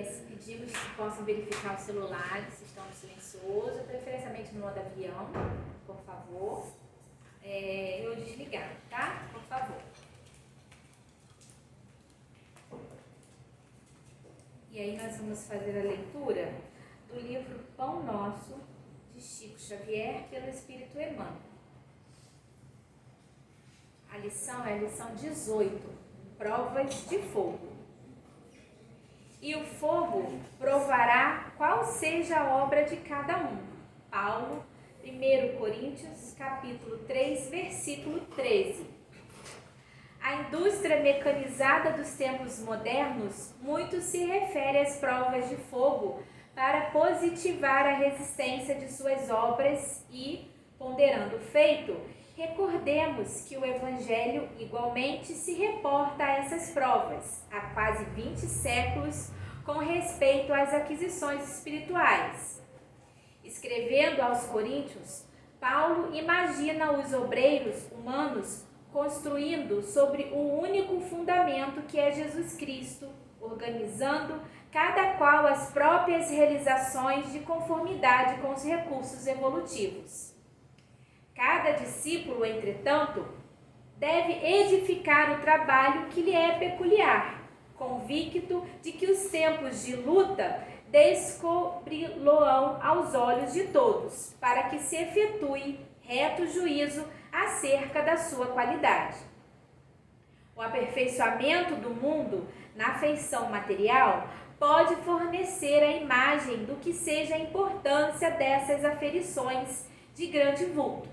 pedimos que possam verificar os celulares, se estão no silencioso, preferencialmente no modo avião, por favor. Eu desligar, tá? Por favor. E aí nós vamos fazer a leitura do livro Pão Nosso, de Chico Xavier, pelo Espírito Emmanuel. A lição é a lição 18, Provas de Fogo. E o fogo provará qual seja a obra de cada um. Paulo, 1 Coríntios, capítulo 3, versículo 13. A indústria mecanizada dos tempos modernos muito se refere às provas de fogo para positivar a resistência de suas obras e, ponderando o feito, recordemos que o Evangelho igualmente se reporta a essas provas, há quase 20 séculos, com respeito às aquisições espirituais. Escrevendo aos Coríntios, Paulo imagina os obreiros humanos construindo sobre o único fundamento que é Jesus Cristo, organizando cada qual as próprias realizações de conformidade com os recursos evolutivos. Cada discípulo, entretanto, deve edificar o trabalho que lhe é peculiar, convicto de que os tempos de luta descobri-lo-ão aos olhos de todos, para que se efetue reto juízo acerca da sua qualidade. O aperfeiçoamento do mundo na feição material pode fornecer a imagem do que seja a importância dessas aferições de grande vulto.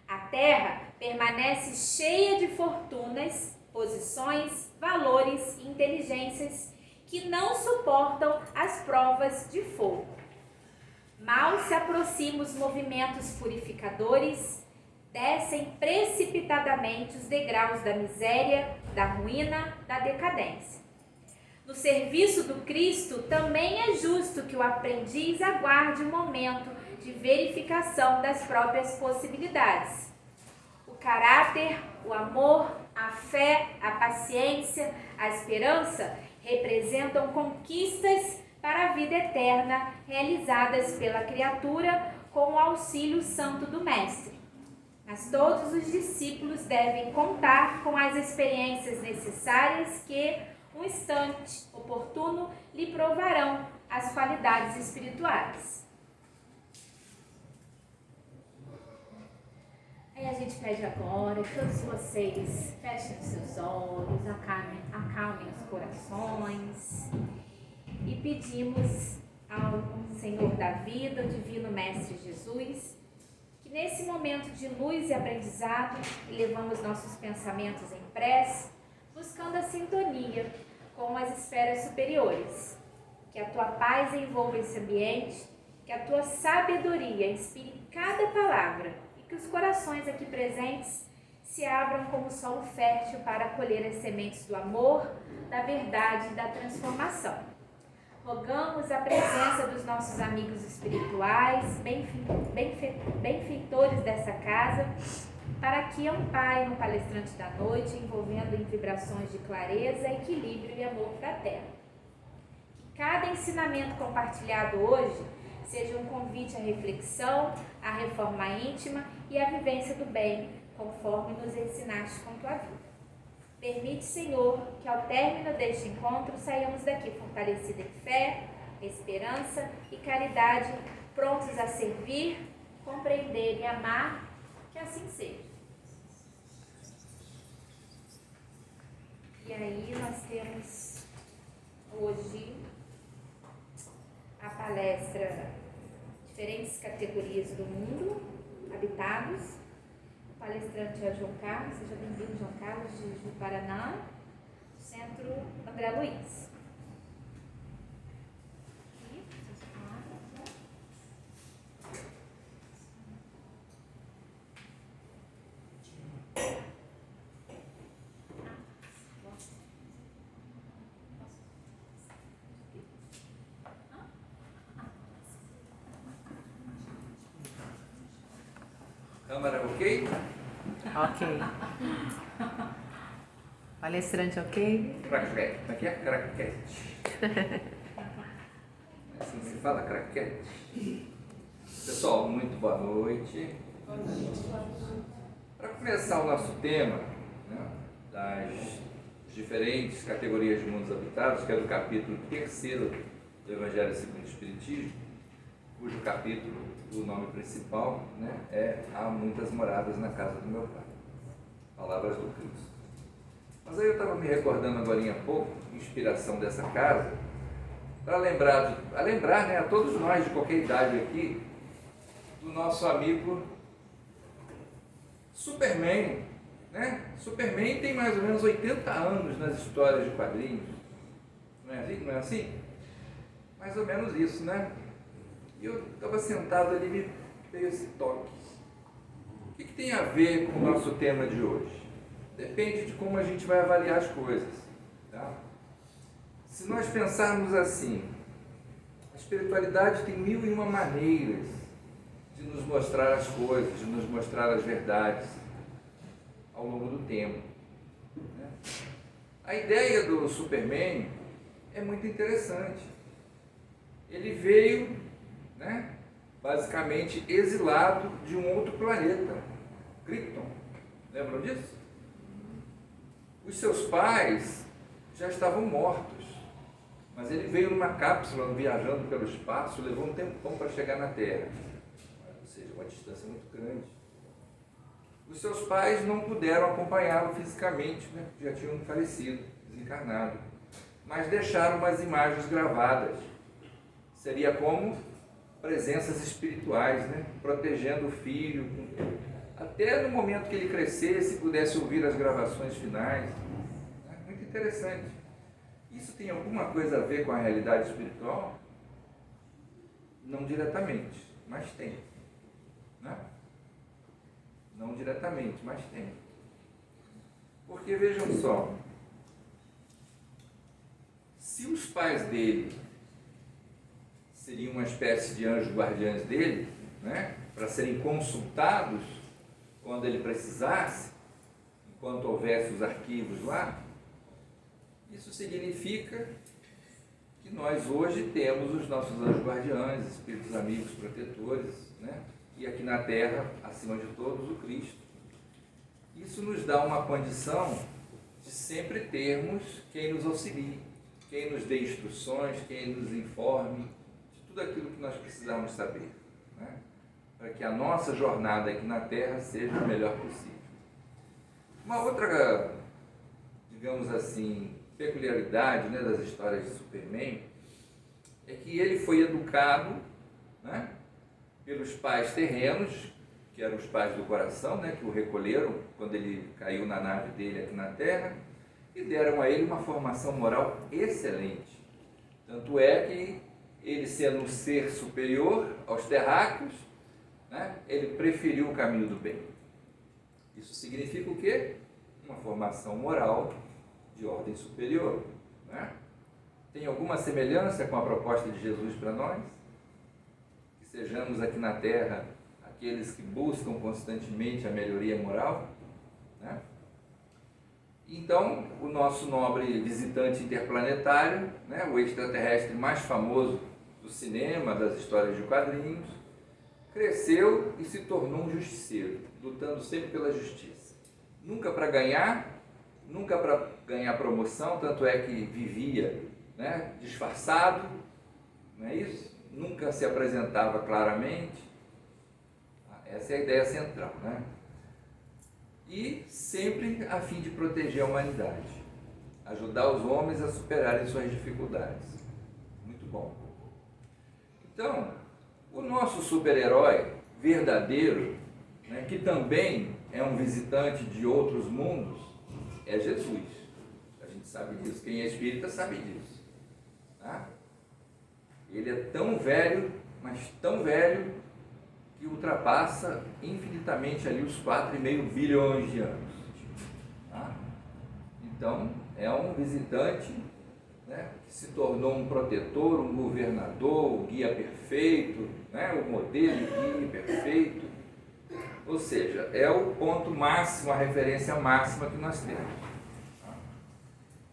A terra permanece cheia de fortunas, posições, valores e inteligências que não suportam as provas de fogo. Mal se aproximam os movimentos purificadores, descem precipitadamente os degraus da miséria, da ruína, da decadência. No serviço do Cristo, também é justo que o aprendiz aguarde o momento de verificação das próprias possibilidades. O caráter, o amor, a fé, a paciência, a esperança representam conquistas para a vida eterna realizadas pela criatura com o auxílio santo do Mestre. Mas todos os discípulos devem contar com as experiências necessárias que, um instante oportuno, lhe provarão as qualidades espirituais. Aí a gente pede agora que todos vocês fechem os seus olhos, acalmem os corações e pedimos ao Senhor da vida, o Divino Mestre Jesus, que nesse momento de luz e aprendizado, elevamos nossos pensamentos em prece, buscando a sintonia com as esferas superiores. Que a tua paz envolva esse ambiente, que a tua sabedoria inspire cada palavra e que os corações aqui presentes se abram como solo fértil para colher as sementes do amor, da verdade e da transformação. Rogamos a presença dos nossos amigos espirituais, benfeitores dessa casa, para que amparem o palestrante da noite, envolvendo em vibrações de clareza, equilíbrio e amor fraterno. Que cada ensinamento compartilhado hoje seja um convite à reflexão, à reforma íntima e à vivência do bem, conforme nos ensinaste com tua vida. Permite, Senhor, que ao término deste encontro saiamos daqui fortalecidos em fé, esperança e caridade, prontos a servir, compreender e amar, que assim seja. E aí nós temos hoje a palestra Diferentes Categorias do Mundo Habitados. O palestrante é João Carlos, seja bem-vindo, João Carlos, de Paraná, Centro André Luiz. Câmara ok? Ok. Palestrante ok? Craquete. Aqui é craquete. fala craquete. Pessoal, muito boa noite. Para começar o nosso tema, né, das diferentes categorias de mundos habitados, que é do capítulo 3º do Evangelho segundo o Espiritismo, cujo capítulo, o nome principal, né, é Há muitas moradas na casa do meu Pai. Palavras do Cristo. Mas aí eu estava me recordando agora há pouco, inspiração dessa casa, para lembrar, né, a todos nós de qualquer idade aqui, do nosso amigo Superman, né? Superman tem mais ou menos 80 anos nas histórias de quadrinhos, não é assim? Mais ou menos isso, né? E eu estava sentado ali e me veio esse toque. O que tem a ver com o nosso tema de hoje? Depende de como a gente vai avaliar as coisas, tá? Se nós pensarmos assim, a espiritualidade tem 1001 maneiras de nos mostrar as coisas, de nos mostrar as verdades ao longo do tempo, né? A ideia do Superman é muito interessante. Ele veio, né, basicamente exilado de um outro planeta, Krypton. Lembram disso? Os seus pais já estavam mortos, mas ele veio numa cápsula viajando pelo espaço, levou um tempão para chegar na Terra, ou seja, uma distância muito grande. Os seus pais não puderam acompanhá-lo fisicamente, né? Já tinham falecido, desencarnado, mas deixaram umas imagens gravadas. Seria como presenças espirituais, né? Protegendo o filho, até no momento que ele crescesse, pudesse ouvir as gravações finais. É muito interessante. Isso tem alguma coisa a ver com a realidade espiritual? Não diretamente, mas tem, né? Não diretamente, mas tem. Porque vejam só, se os pais dele seriam uma espécie de anjos guardiães dele, né, para serem consultados quando ele precisasse, enquanto houvesse os arquivos lá, isso significa que nós hoje temos os nossos anjos guardiães, espíritos amigos, protetores, né? E aqui na Terra, acima de todos, o Cristo. Isso nos dá uma condição de sempre termos quem nos auxilie, quem nos dê instruções, quem nos informe de tudo aquilo que nós precisamos saber, né? Para que a nossa jornada aqui na Terra seja a melhor possível. Uma outra, digamos assim, peculiaridade, né, das histórias de Superman é que ele foi educado, né, pelos pais terrenos, que eram os pais do coração, né, que o recolheram quando ele caiu na nave dele aqui na Terra, e deram a ele uma formação moral excelente. Tanto é que ele, sendo um ser superior aos terráqueos, né, ele preferiu o caminho do bem. Isso significa o quê? Uma formação moral de ordem superior, né? Tem alguma semelhança com a proposta de Jesus para nós? Que sejamos aqui na Terra aqueles que buscam constantemente a melhoria moral, né? Então, o nosso nobre visitante interplanetário, né, o extraterrestre mais famoso do cinema, das histórias de quadrinhos, cresceu e se tornou um justiceiro, lutando sempre pela justiça. Nunca para ganhar, nunca para ganhar promoção, tanto é que vivia, né, disfarçado, não é isso? Nunca se apresentava claramente. Essa é a ideia central, né? E sempre a fim de proteger a humanidade, ajudar os homens a superarem suas dificuldades. Muito bom. Então, o nosso super-herói verdadeiro, né, que também é um visitante de outros mundos, é Jesus. A gente sabe disso. Quem é espírita sabe disso, tá? Ele é tão velho, mas tão velho, que ultrapassa infinitamente ali os 4,5 bilhões de anos, tá? Então, é um visitante, né, que se tornou um protetor, um governador, o guia perfeito, né, o modelo de guia perfeito. Ou seja, é o ponto máximo, a referência máxima que nós temos, tá?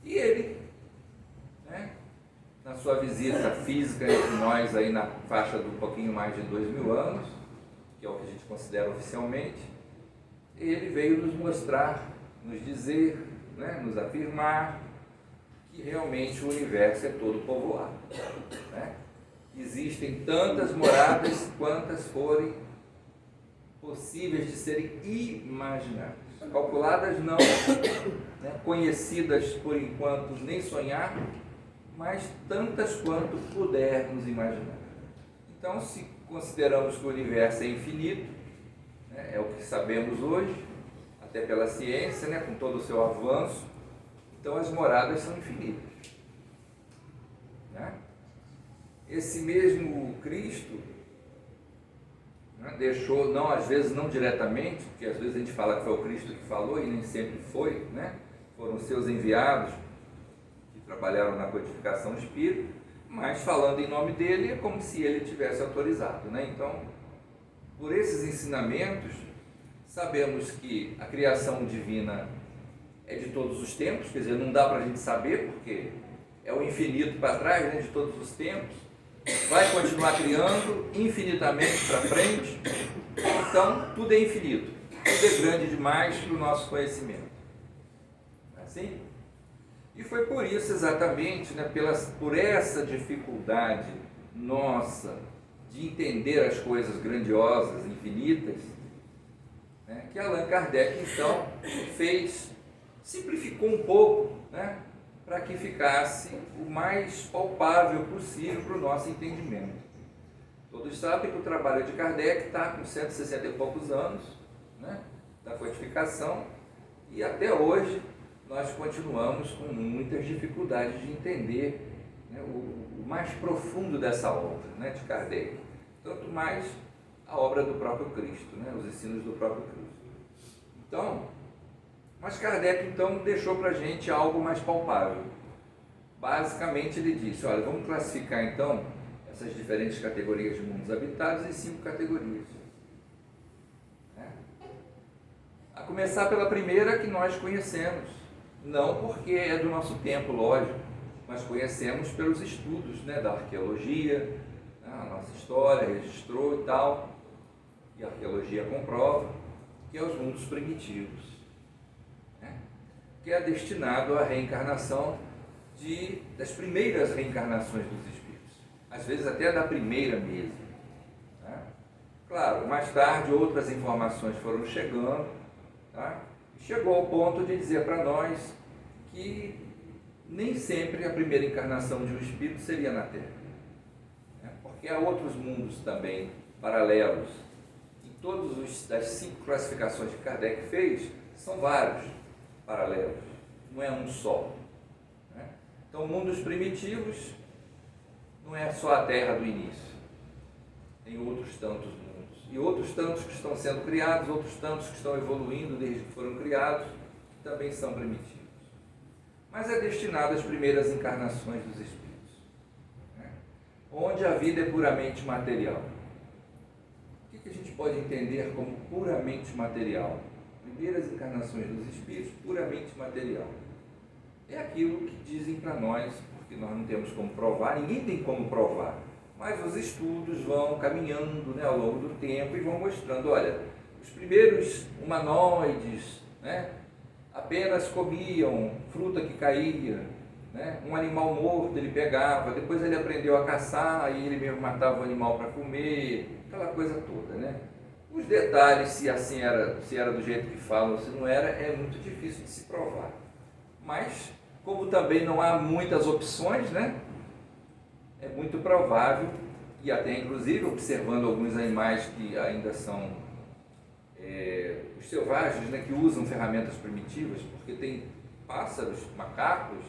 E ele, né, na sua visita física entre nós aí na faixa de um pouquinho mais de 2000 anos, que é o que a gente considera oficialmente, ele veio nos mostrar, nos dizer, né, nos afirmar que realmente o universo é todo povoado, né? Existem tantas moradas quantas forem possíveis de serem imaginadas, calculadas não, né, conhecidas por enquanto nem sonhar, mas tantas quanto pudermos imaginar. Então, se consideramos que o universo é infinito, né, é o que sabemos hoje, até pela ciência, né, com todo o seu avanço, então as moradas são infinitas, né? Esse mesmo Cristo, né, deixou, não, às vezes não diretamente, porque às vezes a gente fala que foi o Cristo que falou e nem sempre foi, né? Foram seus enviados que trabalharam na codificação espírita, mas falando em nome dele é como se ele tivesse autorizado, né? Então, por esses ensinamentos, sabemos que a criação divina é de todos os tempos, quer dizer, não dá para a gente saber, porque é o infinito para trás, né, de todos os tempos, vai continuar criando infinitamente para frente, então tudo é infinito, tudo é grande demais para o nosso conhecimento. Não é assim? E foi por isso exatamente, né, por essa dificuldade nossa de entender as coisas grandiosas, infinitas, né, que Allan Kardec então simplificou um pouco, né, para que ficasse o mais palpável possível para o nosso entendimento. Todos sabem que o trabalho de Kardec está com 160 e poucos anos, né, da codificação, e até hoje nós continuamos com muitas dificuldades de entender, né, o mais profundo dessa obra, né, de Kardec, tanto mais a obra do próprio Cristo, né, os ensinos do próprio Cristo. Então, mas Kardec então deixou para a gente algo mais palpável. Basicamente ele disse, olha, vamos classificar então essas diferentes categorias de mundos habitados em 5 categorias. A começar pela primeira que nós conhecemos, não porque é do nosso tempo, lógico, mas conhecemos pelos estudos, né, da arqueologia, né, a nossa história registrou e tal, e a arqueologia comprova, que é os mundos primitivos, né, que é destinado à reencarnação das primeiras reencarnações dos espíritos, às vezes até da primeira mesmo, né? Claro, mais tarde outras informações foram chegando, tá? Chegou ao ponto de dizer para nós que nem sempre a primeira encarnação de um espírito seria na Terra, né? Porque há outros mundos também paralelos. E todas das 5 classificações que Kardec fez, são vários paralelos, não é um só, né? Então, mundos primitivos não é só a Terra do início, tem outros tantos mundos, e outros tantos que estão sendo criados, outros tantos que estão evoluindo desde que foram criados, que também são primitivos. Mas é destinado às primeiras encarnações dos espíritos, né, onde a vida é puramente material. O que a gente pode entender como puramente material? Primeiras encarnações dos espíritos, puramente material. É aquilo que dizem para nós, porque nós não temos como provar, ninguém tem como provar, mas os estudos vão caminhando, né, ao longo do tempo e vão mostrando, olha, os primeiros humanoides, né, apenas comiam fruta que caía, né, um animal morto ele pegava, depois ele aprendeu a caçar e ele mesmo matava o animal para comer, aquela coisa toda, né? Os detalhes, se assim era, se era do jeito que falam ou se não era, é muito difícil de se provar. Mas, como também não há muitas opções, né, é muito provável, e até inclusive observando alguns animais que ainda são os selvagens, né, que usam ferramentas primitivas, porque tem pássaros, macacos,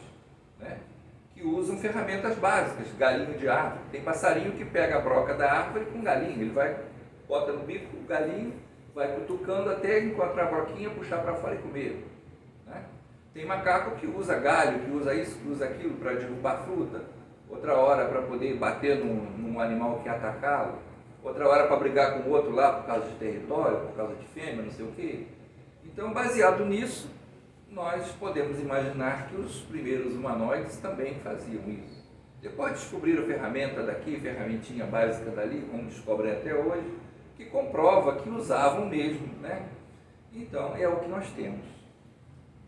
né, que usam ferramentas básicas, galinho de árvore. Tem passarinho que pega a broca da árvore com galinho, ele vai, bota no bico o galinho, vai cutucando até encontrar a broquinha, puxar para fora e comer, né? Tem macaco que usa galho, que usa isso, que usa aquilo para derrubar fruta, outra hora para poder bater num animal que atacá-lo, outra hora para brigar com o outro lá por causa de território, por causa de fêmea, não sei o quê. Então, baseado nisso, nós podemos imaginar que os primeiros humanoides também faziam isso. Depois descobriram ferramenta daqui, ferramentinha básica dali, como descobrem até hoje, que comprova que usavam mesmo, né? Então, é o que nós temos.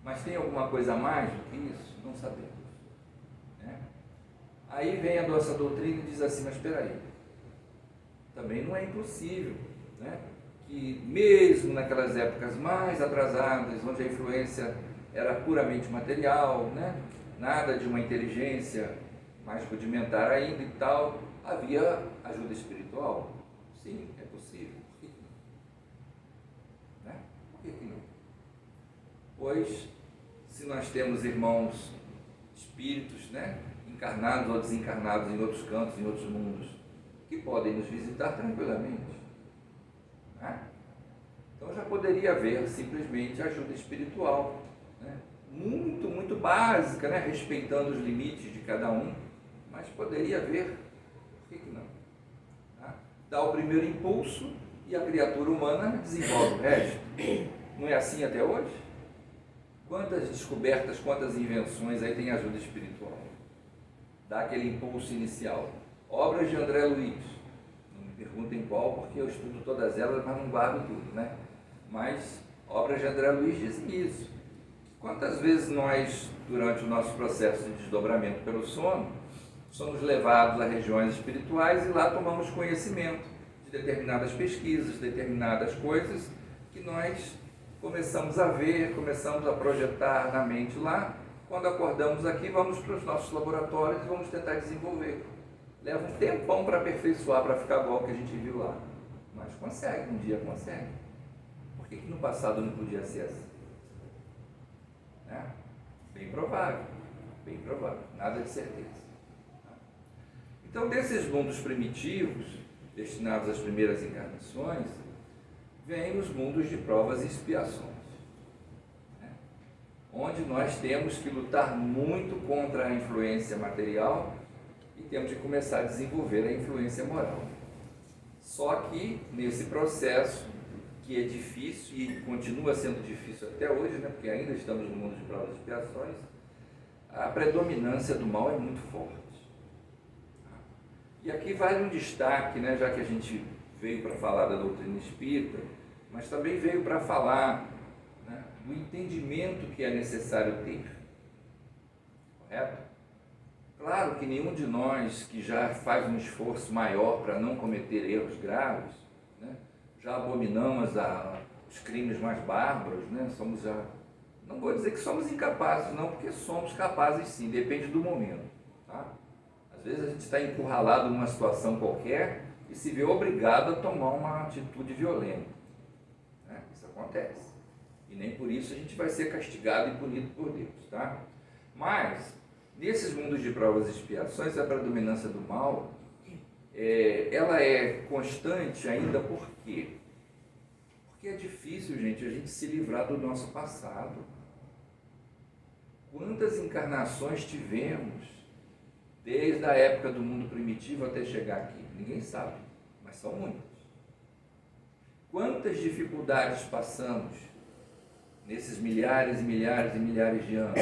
Mas tem alguma coisa a mais do que isso? Não sabemos. Né? Aí vem a nossa doutrina e diz assim, mas espera aí, também não é impossível, né? Que mesmo naquelas épocas mais atrasadas, onde a influência era puramente material, né? Nada de uma inteligência mais rudimentar ainda e tal, havia ajuda espiritual? Sim, é possível. Por que não? Né? Por que não? Pois, se nós temos irmãos espíritos, né? Encarnados ou desencarnados em outros cantos, em outros mundos, que podem nos visitar tranquilamente, né? Então já poderia haver simplesmente ajuda espiritual, né? Muito básica, né? Respeitando os limites de cada um, mas poderia haver. Por que não? Tá? Dá o primeiro impulso e a criatura humana desenvolve o resto. Não é assim até hoje? Quantas descobertas, quantas invenções aí tem ajuda espiritual? Dá aquele impulso inicial. Obras de André Luiz. Não me perguntem qual, porque eu estudo todas elas, mas não guardo tudo, né? Mas obras de André Luiz dizem isso. Quantas vezes nós, durante o nosso processo de desdobramento pelo sono, somos levados a regiões espirituais e lá tomamos conhecimento de determinadas pesquisas, determinadas coisas que nós começamos a ver, começamos a projetar na mente lá. Quando acordamos aqui, vamos para os nossos laboratórios e vamos tentar desenvolver. Leva um tempão para aperfeiçoar, para ficar igual ao que a gente viu lá. Mas consegue, um dia consegue. Por que no passado não podia ser assim? Né? Bem provável, nada de certeza. Então, desses mundos primitivos, destinados às primeiras encarnações, vêm os mundos de provas e expiações, né? Onde nós temos que lutar muito contra a influência material e temos que começar a desenvolver a influência moral. Só que, nesse processo, que é difícil e continua sendo difícil até hoje, né? Porque ainda estamos no mundo de provas e expiações, a predominância do mal é muito forte. E aqui vale um destaque, né, já que a gente veio para falar da doutrina espírita, mas também veio para falar, né, do entendimento que é necessário ter. Correto? Claro que nenhum de nós que já faz um esforço maior para não cometer erros graves, né, já abominamos os crimes mais bárbaros, né, somos já... Não vou dizer que somos incapazes, não, porque somos capazes sim, depende do momento. Tá? Às vezes a gente está encurralado numa situação qualquer e se vê obrigado a tomar uma atitude violenta. Né? Isso acontece. E nem por isso a gente vai ser castigado e punido por Deus. Tá? Mas, nesses mundos de provas e expiações, a predominância do mal, ela é constante ainda por quê? Porque é difícil, gente, a gente se livrar do nosso passado. Quantas encarnações tivemos desde a época do mundo primitivo até chegar aqui? Ninguém sabe, mas são muitas. Quantas dificuldades passamos nesses milhares e milhares e milhares de anos?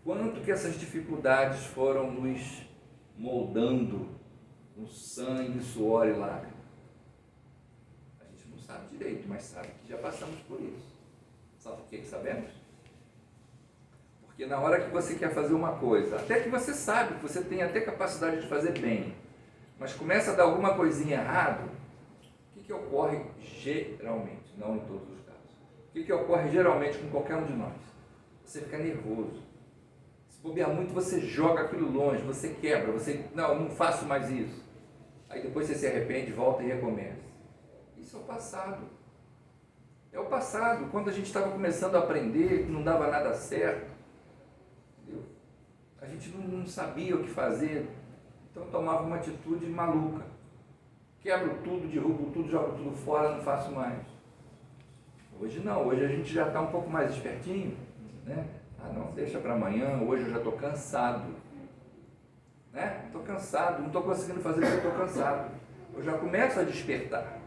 Quanto que essas dificuldades foram nos moldando com sangue, suor e lágrimas? A gente não sabe direito, mas sabe que já passamos por isso. Sabe por que sabemos? Porque na hora que você quer fazer uma coisa, até que você sabe que você tem até capacidade de fazer bem, mas começa a dar alguma coisinha errada, o que ocorre geralmente, não em todos os casos, o que ocorre geralmente com qualquer um de nós? Você fica nervoso. Se bobear muito, você joga aquilo longe, você quebra, você, não faço mais isso. Aí depois você se arrepende, volta e recomeça. Isso é o passado. É o passado, quando a gente estava começando a aprender, não dava nada certo. Entendeu? A gente não sabia o que fazer, então tomava uma atitude maluca. Quebro tudo, derrubo tudo, jogo tudo fora, não faço mais. Hoje não, hoje a gente já está um pouco mais espertinho, né? Ah não, deixa para amanhã, hoje eu já estou cansado. Né? Estou cansado, não estou conseguindo fazer porque eu estou cansado. Eu já começo a despertar.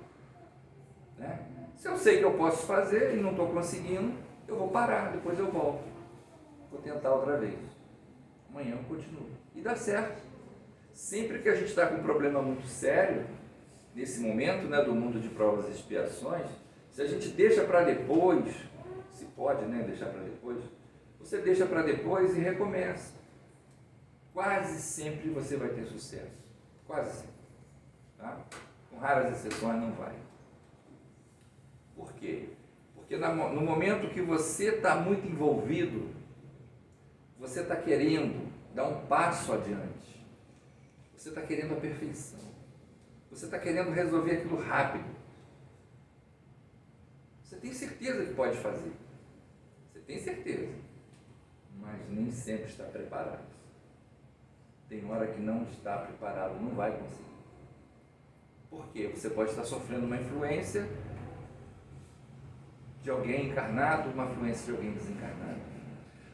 Né? Se eu sei que eu posso fazer e não estou conseguindo, eu vou parar, depois eu volto. Vou tentar outra vez. amanhã eu continuo. E dá certo. Sempre que a gente está com um problema muito sério, nesse momento, né, do mundo de provas e expiações, se a gente deixa para depois, se pode, né, deixar para depois, você deixa para depois e recomeça. Quase sempre você vai ter sucesso. Quase sempre. Tá? Com raras exceções não vai. Por quê? Porque no momento que você está muito envolvido, você está querendo dar um passo adiante. Você está querendo a perfeição. Você está querendo resolver aquilo rápido. Você tem certeza que pode fazer. Você tem certeza. Mas nem sempre está preparado. Tem hora que não está preparado, não vai conseguir. Por quê? Você pode estar sofrendo uma influência de alguém encarnado, uma influência de alguém desencarnado.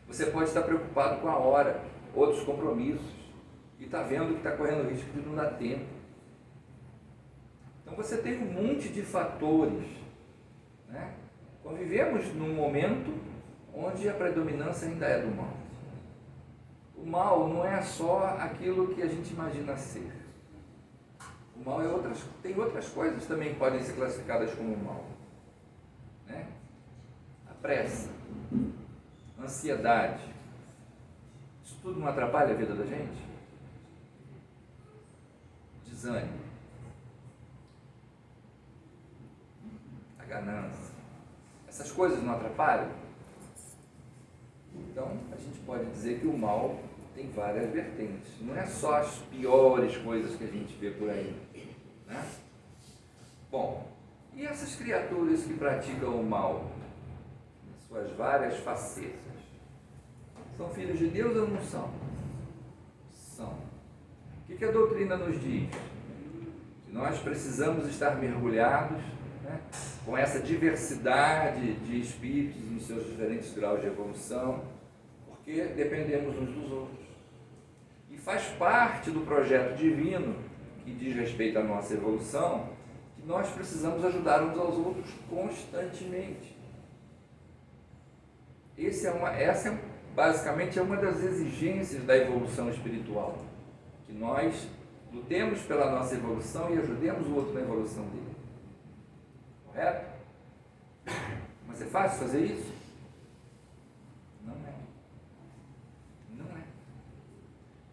Você pode estar preocupado com a hora, outros compromissos, e está vendo que está correndo risco de não dar tempo. Então você tem um monte de fatores, né? Convivemos num momento onde a predominância ainda é do mal. O mal não é só aquilo que a gente imagina ser. O mal tem outras coisas também que podem ser classificadas como mal, né? A pressa, a ansiedade, isso tudo não atrapalha a vida da gente? Desânimo, a ganância, essas coisas não atrapalham? Então, a gente pode dizer que o mal tem várias vertentes. Não é só as piores coisas que a gente vê por aí, né? Bom, e essas criaturas que praticam o mal, em suas várias facetas, são filhos de Deus ou não são? São. O que a doutrina nos diz? Que nós precisamos estar mergulhados, né, com essa diversidade de espíritos nos seus diferentes graus de evolução, porque dependemos uns dos outros. E faz parte do projeto divino, que diz respeito à nossa evolução, que nós precisamos ajudar uns aos outros constantemente. Essa basicamente é uma das exigências da evolução espiritual, que nós lutemos pela nossa evolução e ajudemos o outro na evolução dele. Correto? Mas é fácil fazer isso? Não é. Não é.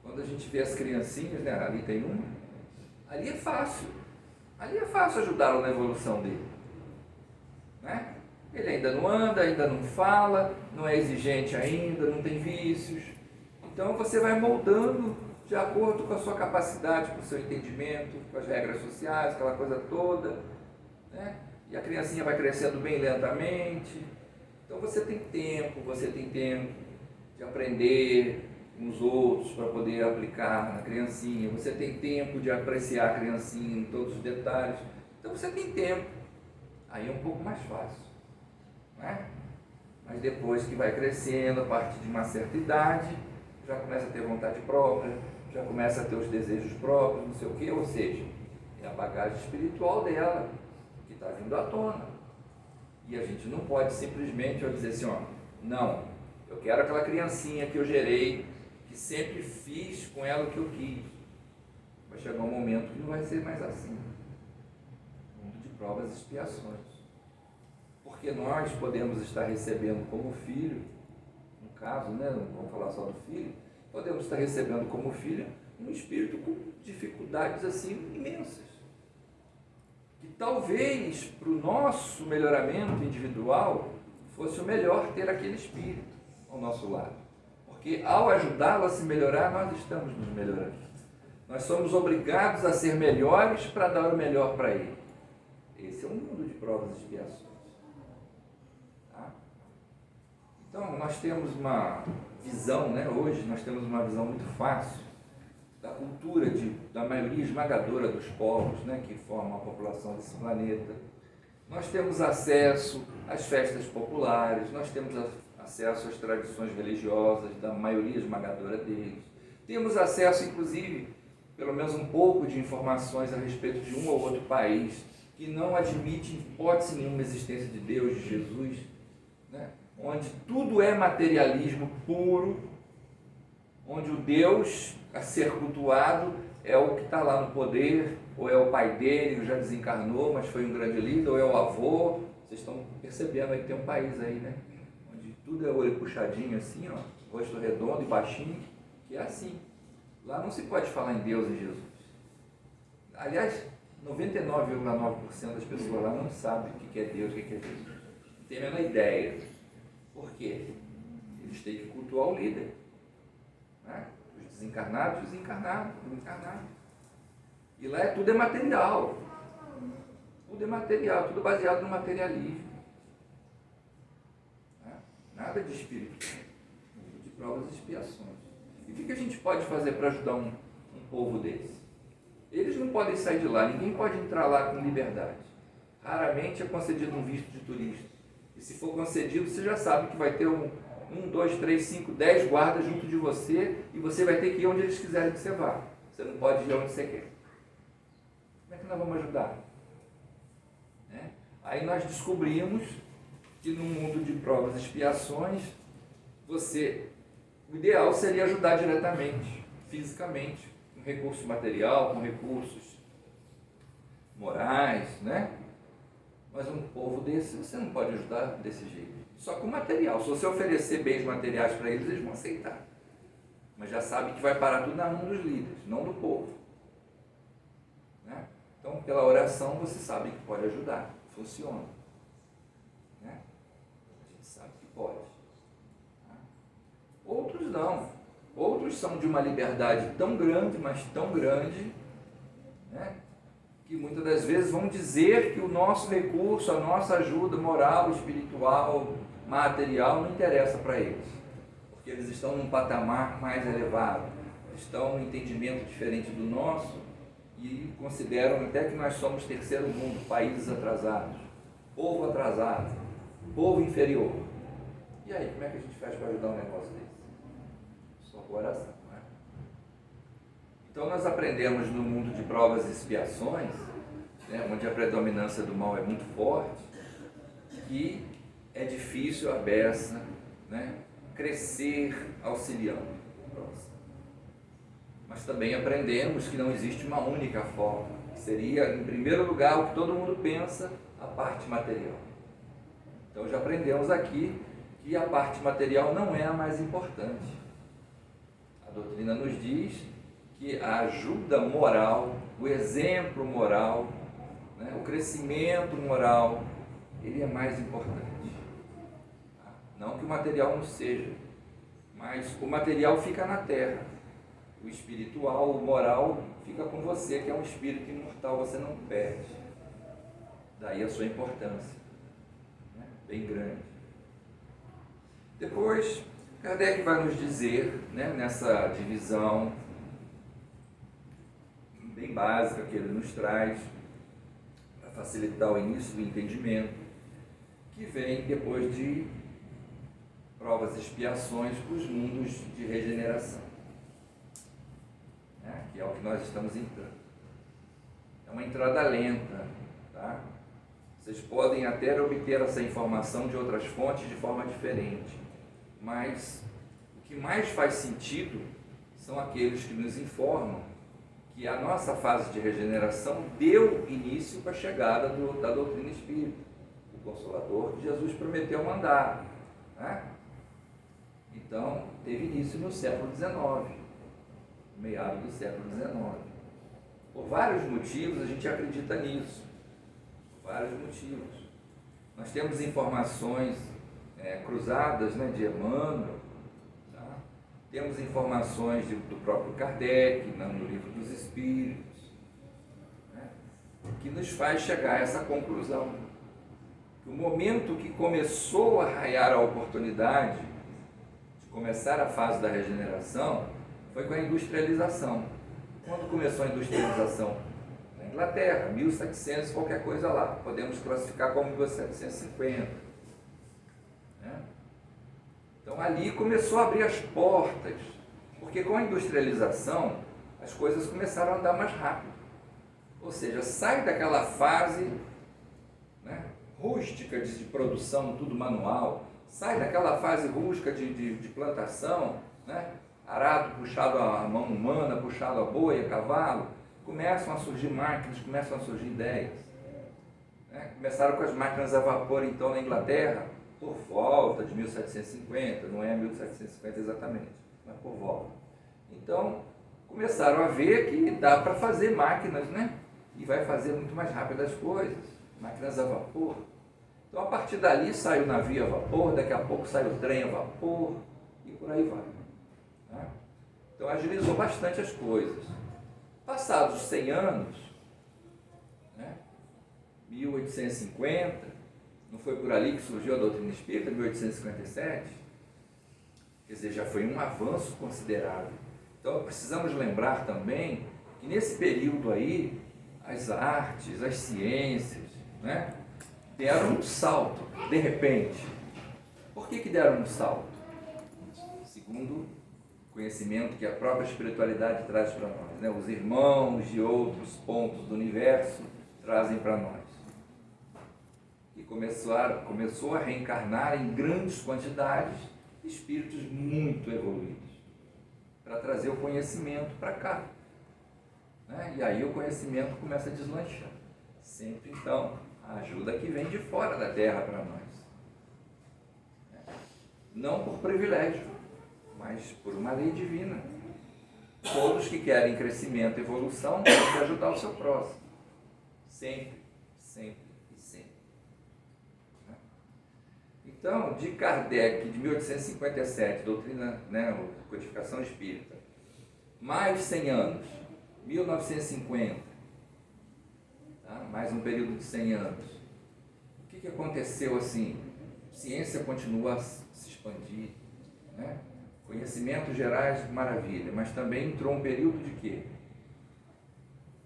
Quando a gente vê as criancinhas, né, ali tem uma, ali é fácil. Ali é fácil ajudá-lo na evolução dele. Né? Ele ainda não anda, ainda não fala, não é exigente ainda, não tem vícios. Então você vai moldando de acordo com a sua capacidade, com o seu entendimento, com as regras sociais, aquela coisa toda, né? E a criancinha vai crescendo bem lentamente. Então você tem tempo de aprender com os outros para poder aplicar na criancinha. Você tem tempo de apreciar a criancinha em todos os detalhes. Então você tem tempo. Aí é um pouco mais fácil, né? Mas depois que vai crescendo, a partir de uma certa idade, já começa a ter vontade própria, já começa a ter os desejos próprios, não sei o quê, ou seja, é a bagagem espiritual dela que está vindo à tona. E a gente não pode simplesmente dizer assim, ó, não, eu quero aquela criancinha que eu gerei, que sempre fiz com ela o que eu quis. Vai chegar um momento que não vai ser mais assim. Mundo de provas e expiações. Porque nós podemos estar recebendo como filho, no caso, né, não vamos falar só do filho, podemos estar recebendo como filho um espírito com dificuldades assim imensas. E talvez para o nosso melhoramento individual fosse o melhor ter aquele espírito ao nosso lado. Porque ao ajudá-lo a se melhorar, nós estamos nos melhorando. Nós somos obrigados a ser melhores para dar o melhor para ele. Esse é um mundo de provas e expiações. Tá? Então, nós temos uma visão, né? Hoje nós temos uma visão muito fácil da cultura da maioria esmagadora dos povos, né, que formam a população desse planeta. Nós temos acesso às festas populares, nós temos acesso às tradições religiosas da maioria esmagadora deles. Temos acesso, inclusive, pelo menos um pouco de informações a respeito de um ou outro país que não admite, em hipótese nenhuma, a existência de Deus, de Jesus, né? Onde tudo é materialismo puro, onde o Deus a ser cultuado é o que está lá no poder, ou é o pai dele, que já desencarnou, mas foi um grande líder, ou é o avô. Vocês estão percebendo aí que tem um país aí, né? Onde tudo é olho puxadinho assim, ó, rosto redondo e baixinho, que é assim. Lá não se pode falar em Deus e Jesus. Aliás, 99,9% das pessoas lá não sabem o que é Deus, o que é Jesus. Não tem a menor ideia. Por quê? Eles têm que cultuar o líder. Né? Os desencarnados, desencarnados. E lá tudo é material. Tudo é material, tudo baseado no materialismo. Né? Nada de espírito, de provas e expiações. E o que a gente pode fazer para ajudar um povo desse? Eles não podem sair de lá, ninguém pode entrar lá com liberdade. Raramente é concedido um visto de turista. E se for concedido, você já sabe que vai ter 1, 2, 3, 5, 10 guardas junto de você e você vai ter que ir onde eles quiserem que você vá. Você não pode ir onde você quer. Como é que nós vamos ajudar? Aí nós descobrimos que no mundo de provas e expiações, o ideal seria ajudar diretamente, fisicamente, com recurso material, com recursos morais, né? Mas um povo desse, você não pode ajudar desse jeito. Só com material. Se você oferecer bens materiais para eles, eles vão aceitar. Mas já sabe que vai parar tudo na mão dos líderes, não do povo. Né? Então, pela oração, você sabe que pode ajudar. Funciona. Né? A gente sabe que pode. Outros não. Outros são de uma liberdade tão grande, mas tão grande, né? Que muitas das vezes vão dizer que o nosso recurso, a nossa ajuda moral, espiritual, material não interessa para eles. Porque eles estão num patamar mais elevado, estão num entendimento diferente do nosso e consideram até que nós somos terceiro mundo, países atrasados, povo atrasado, povo inferior. E aí, como é que a gente faz para ajudar um negócio desse? Só com oração, não é? Então nós aprendemos no mundo de provas e expiações, né, onde a predominância do mal é muito forte, que é difícil a beça, né, crescer auxiliando. Mas também aprendemos que não existe uma única forma, que seria, em primeiro lugar, o que todo mundo pensa, a parte material. Então já aprendemos aqui que a parte material não é a mais importante. A doutrina nos diz que a ajuda moral, o exemplo moral, né, o crescimento moral, ele é mais importante. Não que o material não seja, mas o material fica na terra. O espiritual, o moral, fica com você, que é um espírito imortal, você não perde. Daí a sua importância, né? Bem grande. Depois, Kardec vai nos dizer, né, nessa divisão bem básica que ele nos traz, para facilitar o início do entendimento, que vem depois de provas e expiações, os mundos de regeneração. Que é o que nós estamos entrando. É uma entrada lenta, tá? Vocês podem até obter essa informação de outras fontes de forma diferente, mas o que mais faz sentido são aqueles que nos informam que a nossa fase de regeneração deu início para a chegada da doutrina espírita, o Consolador que Jesus prometeu mandar, né? Então, teve início no século XIX. Meados do século XIX. Por vários motivos a gente acredita nisso. Por vários motivos. Nós temos informações cruzadas, né, de Emmanuel, tá? Temos informações do próprio Kardec, no Livro dos Espíritos, né, que nos faz chegar a essa conclusão. Que o momento que começou a raiar a oportunidade de começar a fase da regeneração foi com a industrialização. Quando começou a industrialização? Na Inglaterra, 1700 qualquer coisa lá. Podemos classificar como 1750. Né? Então ali começou a abrir as portas, porque com a industrialização as coisas começaram a andar mais rápido. Ou seja, sai daquela fase, né, rústica de produção, tudo manual, sai daquela fase rústica de plantação, né? arado puxado a mão humana, puxado a boi, a cavalo, começam a surgir máquinas, começam a surgir ideias. Começaram com as máquinas a vapor, então, na Inglaterra, por volta de 1750, não é 1750 exatamente, mas por volta. Então, começaram a ver que dá para fazer máquinas, né? E vai fazer muito mais rápido as coisas, máquinas a vapor. Então, a partir dali sai o navio a vapor, daqui a pouco sai o trem a vapor, e por aí vai. Né? Então, agilizou bastante as coisas. Passados 100 anos, 1850, não foi por ali que surgiu a doutrina espírita, 1857? Quer dizer, já foi um avanço considerável. Então, precisamos lembrar também que nesse período aí, as artes, as ciências, deram um salto, de repente. Por que deram um salto? Segundo o conhecimento que a própria espiritualidade traz para nós, os irmãos de outros pontos do universo trazem para nós. E começou a reencarnar em grandes quantidades espíritos muito evoluídos, para trazer o conhecimento para cá. E aí o conhecimento começa a deslanchar. Sempre, então, a ajuda que vem de fora da Terra para nós. Não por privilégio, mas por uma lei divina. Todos que querem crescimento e evolução têm que ajudar o seu próximo. Sempre, sempre e sempre. Então, de Kardec, de 1857, doutrina, codificação espírita, mais 100 anos, 1950, mais um período de 100 anos. O que aconteceu assim? A ciência continua a se expandir, conhecimentos gerais, maravilha, mas também entrou um período de quê?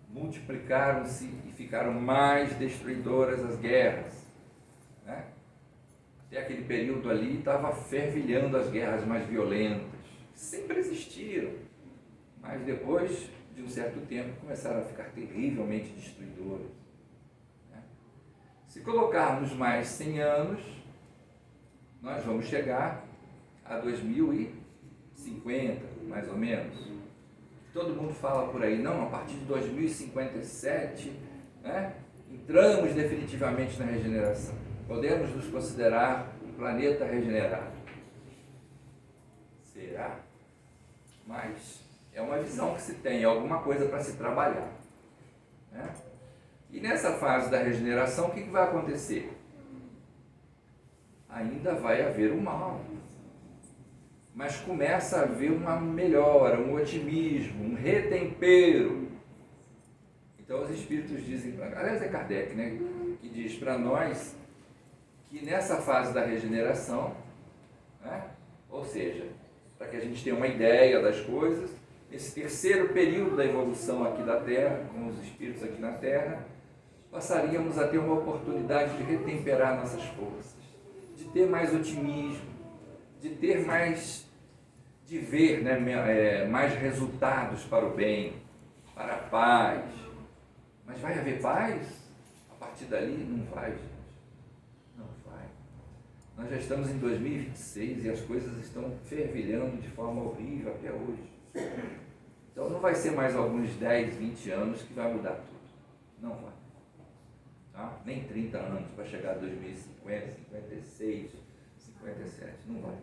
Multiplicaram-se e ficaram mais destruidoras as guerras. Até aquele período ali estava fervilhando as guerras mais violentas. Sempre existiram, mas depois de um certo tempo começaram a ficar terrivelmente destruidoras. Se colocarmos mais 100 anos, nós vamos chegar a 2050, mais ou menos. Todo mundo fala por aí, não, a partir de 2057, entramos definitivamente na regeneração. Podemos nos considerar um planeta regenerado. Será? Mas é uma visão que se tem, é alguma coisa para se trabalhar. E nessa fase da regeneração, o que vai acontecer? Ainda vai haver o mal. Mas começa a haver uma melhora, um otimismo, um retempero. Então os espíritos dizem, aliás é Kardec, que diz para nós que nessa fase da regeneração, ou seja, para que a gente tenha uma ideia das coisas, esse terceiro período da evolução aqui da Terra, com os espíritos aqui na Terra, passaríamos a ter uma oportunidade de retemperar nossas forças, de ter mais otimismo, de ter mais, de ver mais resultados para o bem, para a paz. Mas vai haver paz? A partir dali não vai, gente. Não vai. Nós já estamos em 2026 e as coisas estão fervilhando de forma horrível até hoje. Então não vai ser mais alguns 10, 20 anos que vai mudar tudo. Não vai. Nem 30 anos para chegar a 2050, 56, 57. Não vai.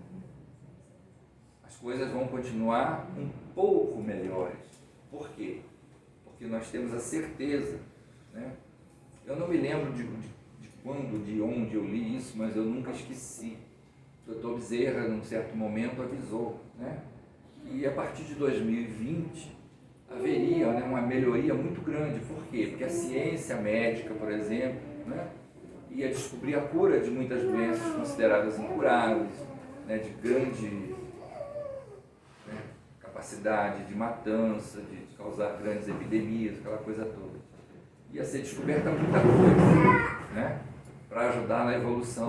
As coisas vão continuar um pouco melhores. Por quê? Porque nós temos a certeza. Eu não me lembro de quando, de onde eu li isso, mas eu nunca esqueci. O Dr. Bezerra, num certo momento, avisou, e a partir de 2020 haveria uma melhoria muito grande. Por quê? Porque a ciência médica, por exemplo, ia descobrir a cura de muitas doenças consideradas incuráveis, de grande capacidade de matança, de causar grandes epidemias, aquela coisa toda. Ia ser descoberta muita coisa, para ajudar na evolução,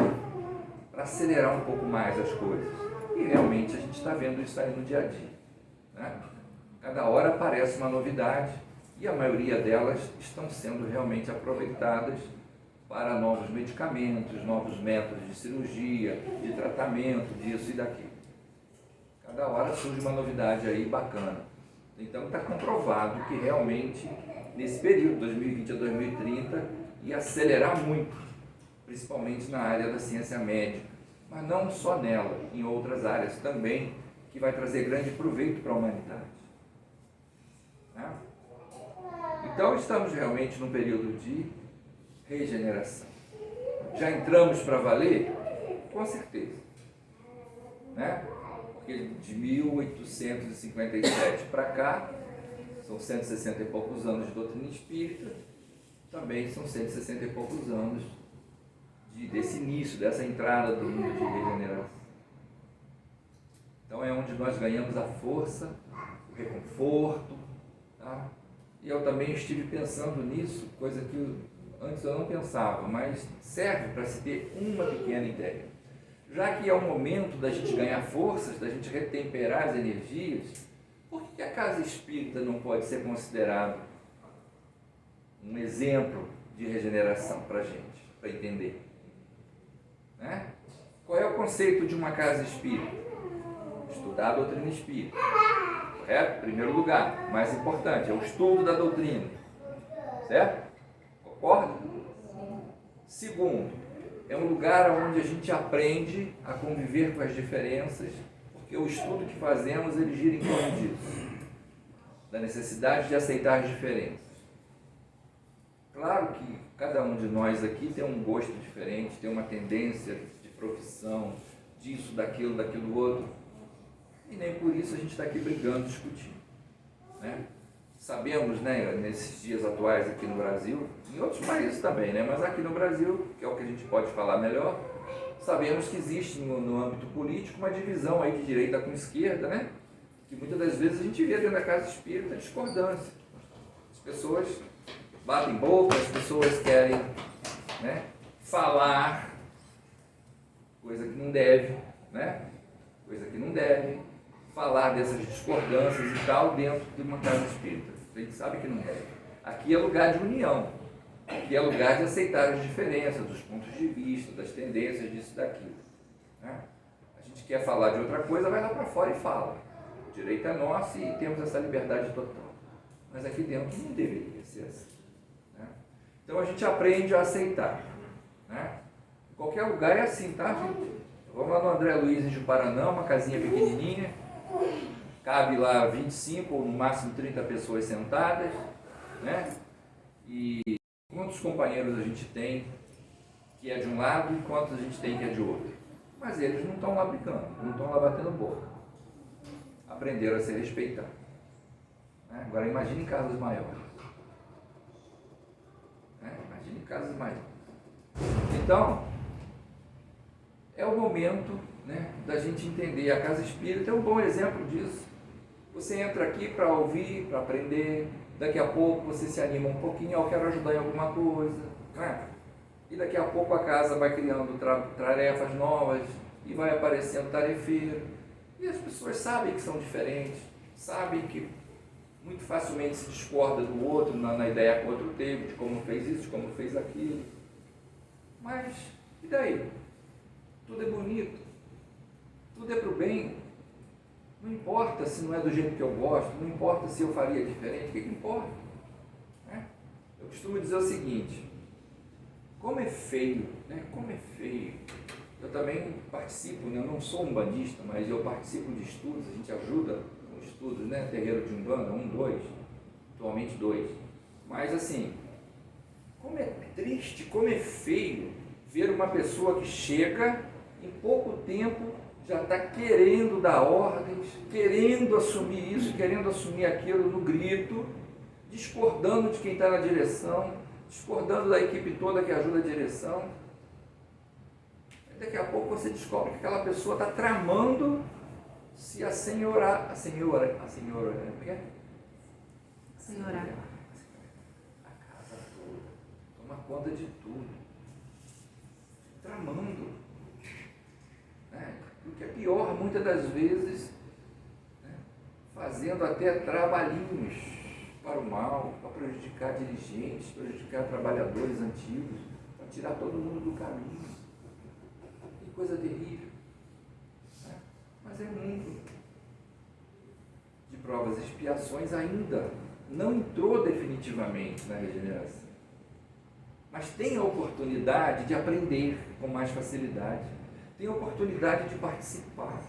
para acelerar um pouco mais as coisas. E realmente a gente está vendo isso aí no dia a dia. Cada hora aparece uma novidade e a maioria delas estão sendo realmente aproveitadas para novos medicamentos, novos métodos de cirurgia, de tratamento, disso e daquilo. Cada hora surge uma novidade aí bacana. Então está comprovado que realmente, nesse período, 2020 a 2030, ia acelerar muito, principalmente na área da ciência médica, mas não só nela, em outras áreas também, que vai trazer grande proveito para a humanidade. Né? Então estamos realmente num período de regeneração. Já entramos para valer? Com certeza. Né? Porque de 1857 para cá, são 160 e poucos anos de doutrina espírita, também são 160 e poucos anos desse início, dessa entrada do mundo de regeneração. Então é onde nós ganhamos a força, o reconforto. Tá? E eu também estive pensando nisso, coisa que antes eu não pensava, mas serve para se ter uma pequena ideia. Já que é o momento da gente ganhar forças, da gente retemperar as energias, por que a casa espírita não pode ser considerada um exemplo de regeneração para a gente, para entender? Né? Qual é o conceito de uma casa espírita? Estudar a doutrina espírita. Correto? Primeiro lugar, mais importante, é o estudo da doutrina. Certo? Concorda? Segundo, é um lugar onde a gente aprende a conviver com as diferenças, porque o estudo que fazemos, ele gira em torno disso, da necessidade de aceitar as diferenças. Claro que cada um de nós aqui tem um gosto diferente, tem uma tendência de profissão, disso, daquilo outro, e nem por isso a gente está aqui brigando, discutindo. Né? Sabemos, né, nesses dias atuais aqui no Brasil, em outros países também, né, mas aqui no Brasil, que é o que a gente pode falar melhor, sabemos que existe no âmbito político uma divisão aí de direita com esquerda, né, que muitas das vezes a gente vê dentro da casa espírita discordância. As pessoas batem boca, as pessoas querem, né, falar coisa que não deve, né, coisa que não deve, falar dessas discordâncias e tal dentro de uma casa espírita. A gente sabe que não deve. Aqui é lugar de união. Aqui é lugar de aceitar as diferenças, dos pontos de vista, das tendências, disso e daquilo. Né? A gente quer falar de outra coisa, vai lá para fora e fala. O direito é nosso e temos essa liberdade total. Mas aqui dentro não deveria ser assim. Né? Então a gente aprende a aceitar. Né? Em qualquer lugar é assim, tá, gente? Vamos lá no André Luiz de Paraná, uma casinha pequenininha. Cabe lá 25 ou no máximo 30 pessoas sentadas, né? E quantos companheiros a gente tem que é de um lado e quantos a gente tem que é de outro. Mas eles não estão lá brigando, não estão lá batendo boca. Aprenderam a se respeitar. Né? Agora imagine casas maiores. Né? Imagine casas maiores. Então, é o momento, né, da gente entender. A casa espírita é um bom exemplo disso. Você entra aqui para ouvir, para aprender, daqui a pouco você se anima um pouquinho, eu quero ajudar em alguma coisa, né? E daqui a pouco a casa vai criando tarefas novas e vai aparecendo tarefeiro. E as pessoas sabem que são diferentes, sabem que muito facilmente se discorda do outro, na ideia que o outro teve, de como fez isso, de como fez aquilo. Mas, e daí? Tudo é bonito, tudo é para o bem. Não importa se não é do jeito que eu gosto, não importa se eu faria diferente, o que importa? Né? Eu costumo dizer o seguinte, como é feio, né? Como é feio. Eu também participo, né? Eu não sou um bandista, mas eu participo de estudos, a gente ajuda com estudos, né? Terreiro de Umbanda, 1, 2, atualmente 2. Mas assim, como é triste, como é feio ver uma pessoa que chega em pouco tempo já está querendo dar ordens, querendo assumir isso, querendo assumir aquilo no grito, discordando de quem está na direção, discordando da equipe toda que ajuda a direção. E daqui a pouco você descobre que aquela pessoa está tramando se assenhorar, a senhora, como é? Senhorar. A casa toda, toma conta de tudo, tramando. O que é pior, muitas das vezes, né, fazendo até trabalhinhos para o mal, para prejudicar dirigentes, prejudicar trabalhadores antigos, para tirar todo mundo do caminho. Que coisa terrível. Né? Mas é mundo. provas e expiações ainda não entrou definitivamente na regeneração. Mas tem a oportunidade de aprender com mais facilidade, tem a oportunidade de participar,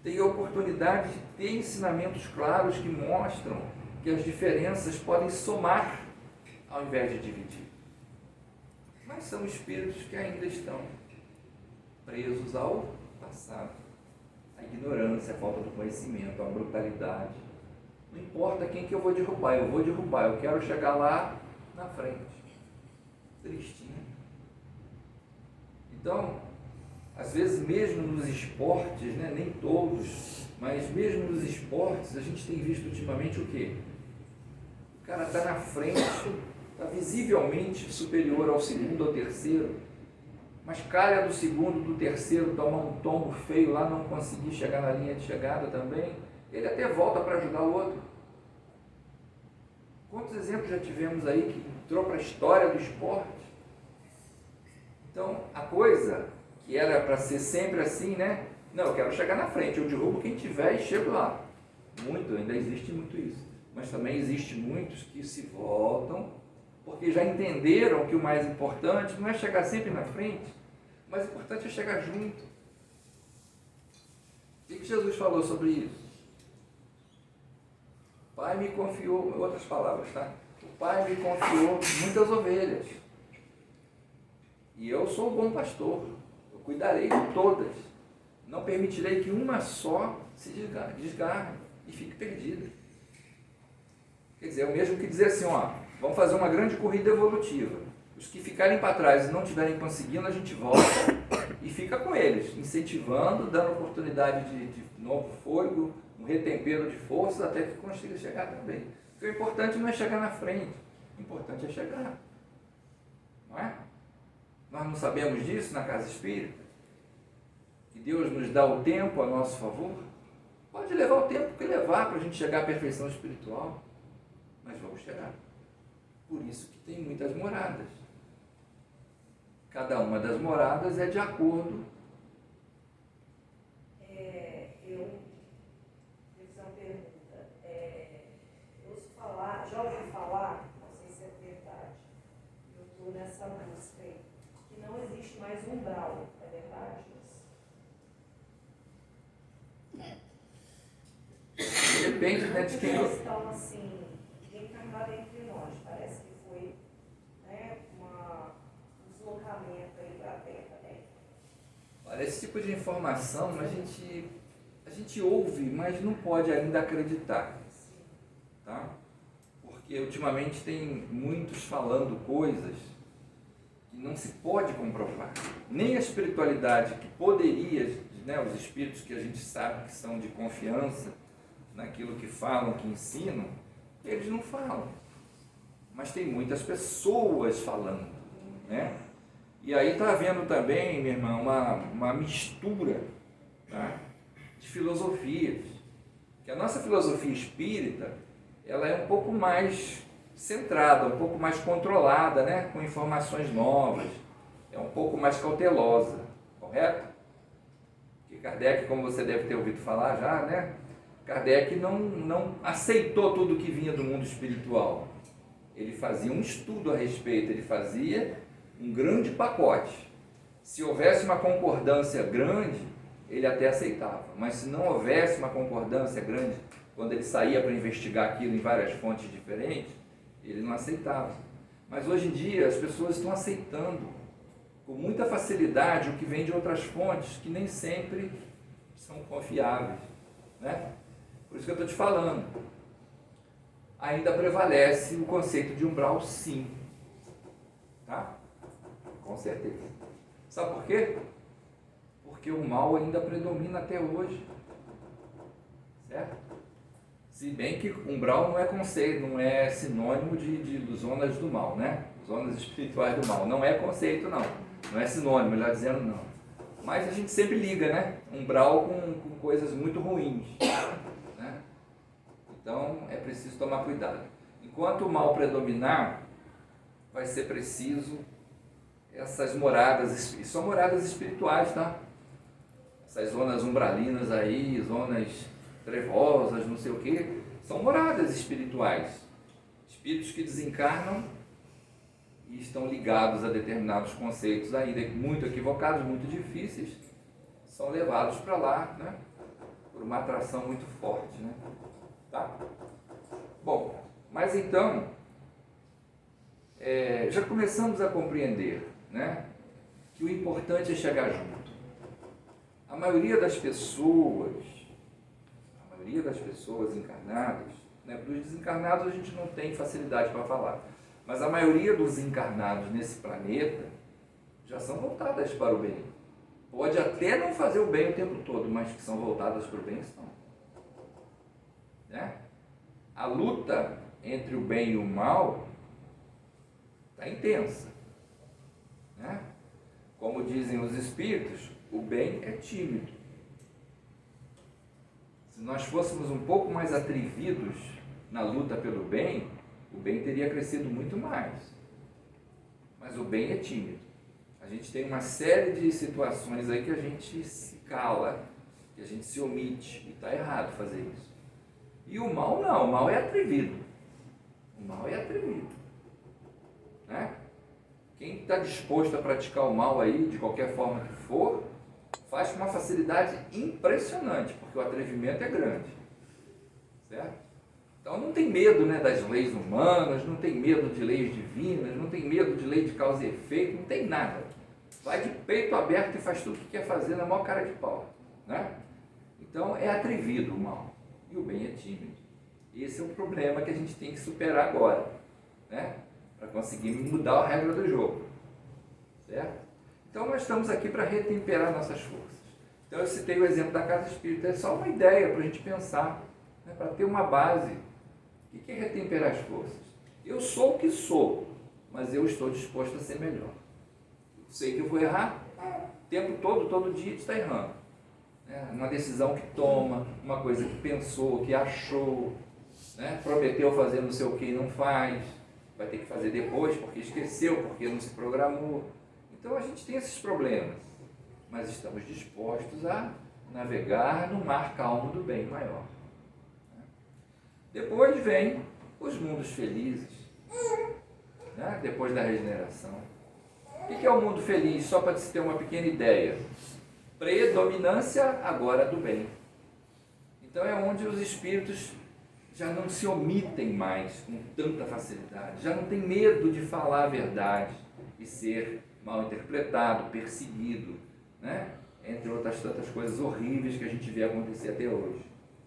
tem a oportunidade de ter ensinamentos claros que mostram que as diferenças podem somar ao invés de dividir. Mas são espíritos que ainda estão presos ao passado, à ignorância, à falta do conhecimento, à brutalidade. Não importa quem que eu vou derrubar, eu quero chegar lá na frente. Triste, né? Então, às vezes mesmo nos esportes, né, nem todos, mas mesmo nos esportes, a gente tem visto ultimamente o quê? O cara está na frente, está visivelmente superior ao segundo ou terceiro, mas calha do segundo, do terceiro, tomar um tombo feio lá, não conseguir chegar na linha de chegada também, ele até volta para ajudar o outro. Quantos exemplos já tivemos aí que entrou para a história do esporte? Então, a coisa que era para ser sempre assim, né? Não, eu quero chegar na frente, eu derrubo quem tiver e chego lá. Muito, ainda existe muito isso. Mas também existe muitos que se voltam, porque já entenderam que o mais importante não é chegar sempre na frente, o mais importante é chegar junto. O que Jesus falou sobre isso? O Pai me confiou, em outras palavras, tá? O Pai me confiou muitas ovelhas. E eu sou o bom pastor. Eu cuidarei de todas. Não permitirei que uma só se desgarre e fique perdida. Quer dizer, é o mesmo que dizer assim, ó, vamos fazer uma grande corrida evolutiva. Os que ficarem para trás e não estiverem conseguindo, a gente volta e fica com eles, incentivando, dando oportunidade de novo fôlego, um retempero de força até que consiga chegar também. Porque o importante não é chegar na frente, o importante é chegar. Não é? Nós não sabemos disso na casa espírita? Que Deus nos dá o tempo a nosso favor? Pode levar o tempo que levar para a gente chegar à perfeição espiritual, mas vamos chegar. Por isso que tem muitas moradas. Cada uma das moradas é de acordo. Eu fiz uma pergunta. Eu ouço falar, já ouvi falar, não sei se é verdade, eu estou nessa busca aí, que não existe mais umbral, é verdade isso? Depende, né, de quem Eles estão assim, reencarnados entre nós, parece que foi, né, um deslocamento aí para a Terra, né? Olha, esse tipo de informação a gente ouve, mas não pode ainda acreditar, tá? Porque ultimamente tem muitos falando coisas que não se pode comprovar. Nem a espiritualidade que poderia, né, os espíritos que a gente sabe que são de confiança naquilo que falam, que ensinam, eles não falam. Mas tem muitas pessoas falando, né? E aí está havendo também, minha irmã, uma mistura, tá, de filosofias. Que a nossa filosofia espírita, ela é um pouco mais centrada, um pouco mais controlada, né, com informações novas, é um pouco mais cautelosa, correto? Porque Kardec, como você deve ter ouvido falar já, né, Kardec não aceitou tudo que vinha do mundo espiritual. Ele fazia um estudo a respeito, ele fazia um grande pacote. Se houvesse uma concordância grande, ele até aceitava. Mas se não houvesse uma concordância grande, quando ele saía para investigar aquilo em várias fontes diferentes, ele não aceitava. Mas hoje em dia as pessoas estão aceitando com muita facilidade o que vem de outras fontes que nem sempre são confiáveis, né? Por isso que eu estou te falando. Ainda prevalece o conceito de umbral, sim. Tá? Com certeza. Sabe por quê? Porque o mal ainda predomina até hoje. Certo? Se bem que umbral não é conceito, não é sinônimo de zonas do mal, né? Zonas espirituais do mal. Não é conceito, não. Não é sinônimo, melhor dizendo, não. Mas a gente sempre liga, né? Umbral com coisas muito ruins. Então, é preciso tomar cuidado. Enquanto o mal predominar, vai ser preciso essas moradas, e são moradas espirituais, tá? Essas zonas umbralinas aí, zonas trevosas, não sei o quê, São moradas espirituais. Espíritos que desencarnam e estão ligados a determinados conceitos ainda muito equivocados, muito difíceis, são levados para lá, né? Por uma atração muito forte, né? Tá? Bom, mas então, já começamos a compreender, né, que o importante é chegar junto. A maioria das pessoas encarnadas, né, dos desencarnados a gente não tem facilidade para falar, mas a maioria dos encarnados nesse planeta já são voltadas para o bem. Pode até não fazer o bem o tempo todo, mas que são voltadas para o bem estão. Né? A luta entre o bem e o mal está intensa. Né? Como dizem os espíritos, o bem é tímido. Se nós fôssemos um pouco mais atrevidos na luta pelo bem, o bem teria crescido muito mais. Mas o bem é tímido. A gente tem uma série de situações aí que a gente se cala, que a gente se omite, e está errado fazer isso. E o mal não, o mal é atrevido. O mal é atrevido. Né? Quem está disposto a praticar o mal aí, de qualquer forma que for, faz com uma facilidade impressionante, porque o atrevimento é grande. Certo? Então não tem medo, né, das leis humanas, não tem medo de leis divinas, não tem medo de lei de causa e efeito, não tem nada. Vai de peito aberto e faz tudo o que quer fazer na maior cara de pau. Né? Então é atrevido o mal e o bem é tímido. Esse é o problema que a gente tem que superar agora, né? Para conseguir mudar a regra do jogo. Certo? Então nós estamos aqui para retemperar nossas forças. Então eu citei o exemplo da Casa Espírita, é só uma ideia para a gente pensar, né? Para ter uma base. O que é retemperar as forças? Eu sou o que sou, mas eu estou disposto a ser melhor. Eu sei que eu vou errar, o tempo todo, todo dia está errando. Uma decisão que toma, uma coisa que pensou, que achou, né? Prometeu fazer não sei o que e não faz, vai ter que fazer depois porque esqueceu, porque não se programou. Então a gente tem esses problemas, mas estamos dispostos a navegar no mar calmo do bem maior. Depois vem os mundos felizes, né? Depois da regeneração. O que é o mundo feliz? Só para se ter uma pequena ideia. Predominância agora do bem. Então é onde os espíritos já não se omitem mais com tanta facilidade, já não tem medo de falar a verdade e ser mal interpretado, perseguido, né? Entre outras tantas coisas horríveis que a gente vê acontecer até hoje,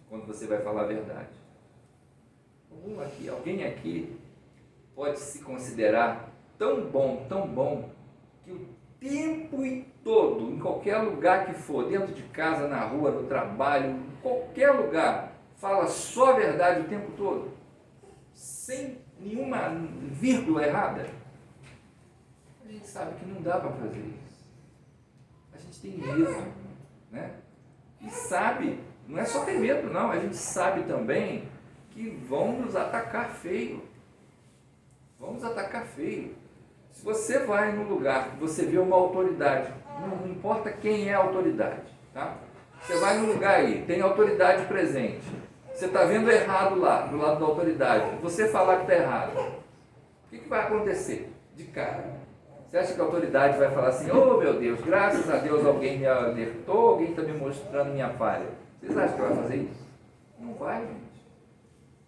quando você vai falar a verdade. Alguém aqui pode se considerar tão bom, que o tempo todo, em qualquer lugar que for, dentro de casa, na rua, no trabalho, em qualquer lugar, fala só a verdade o tempo todo, sem nenhuma vírgula errada? A gente sabe que não dá para fazer isso. A gente tem medo, né? E sabe, não é só ter medo não, a gente sabe também que vão nos atacar feio. Vamos atacar feio. Se você vai num lugar que você vê uma autoridade, não importa quem é a autoridade, tá? Você vai num lugar aí, tem autoridade presente, você está vendo errado lá, do lado da autoridade, você falar que está errado, o que vai acontecer de cara? Você acha que a autoridade vai falar assim, oh meu Deus, graças a Deus alguém me alertou, alguém está me mostrando minha falha? Vocês acham que vai fazer isso? Não vai, gente.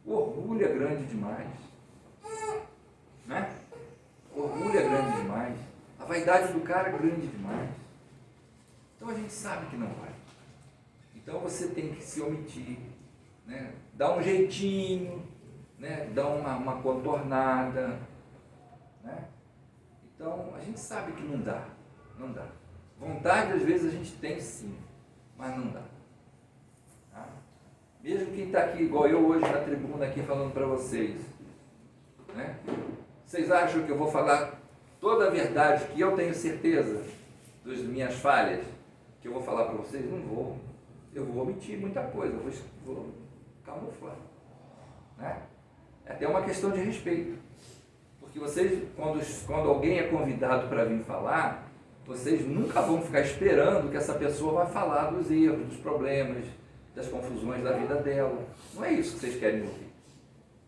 O orgulho é grande demais. Né? O orgulho é grande demais. A vaidade do cara é grande demais. Então a gente sabe que não vai. Então você tem que se omitir, né? Dar um jeitinho, né? Dar uma contornada, né? Então a gente sabe que não dá. Não dá. Vontade às vezes a gente tem sim, mas não dá. Tá? Mesmo quem está aqui, igual eu hoje na tribuna aqui falando para vocês, né? Vocês acham que eu vou falar toda a verdade, que eu tenho certeza das minhas falhas, que eu vou falar para vocês? Não vou. Eu vou omitir muita coisa, eu vou camuflar. Né? É até uma questão de respeito. Porque vocês, quando alguém é convidado para vir falar, vocês nunca vão ficar esperando que essa pessoa vai falar dos erros, dos problemas, das confusões da vida dela. Não é isso que vocês querem ouvir,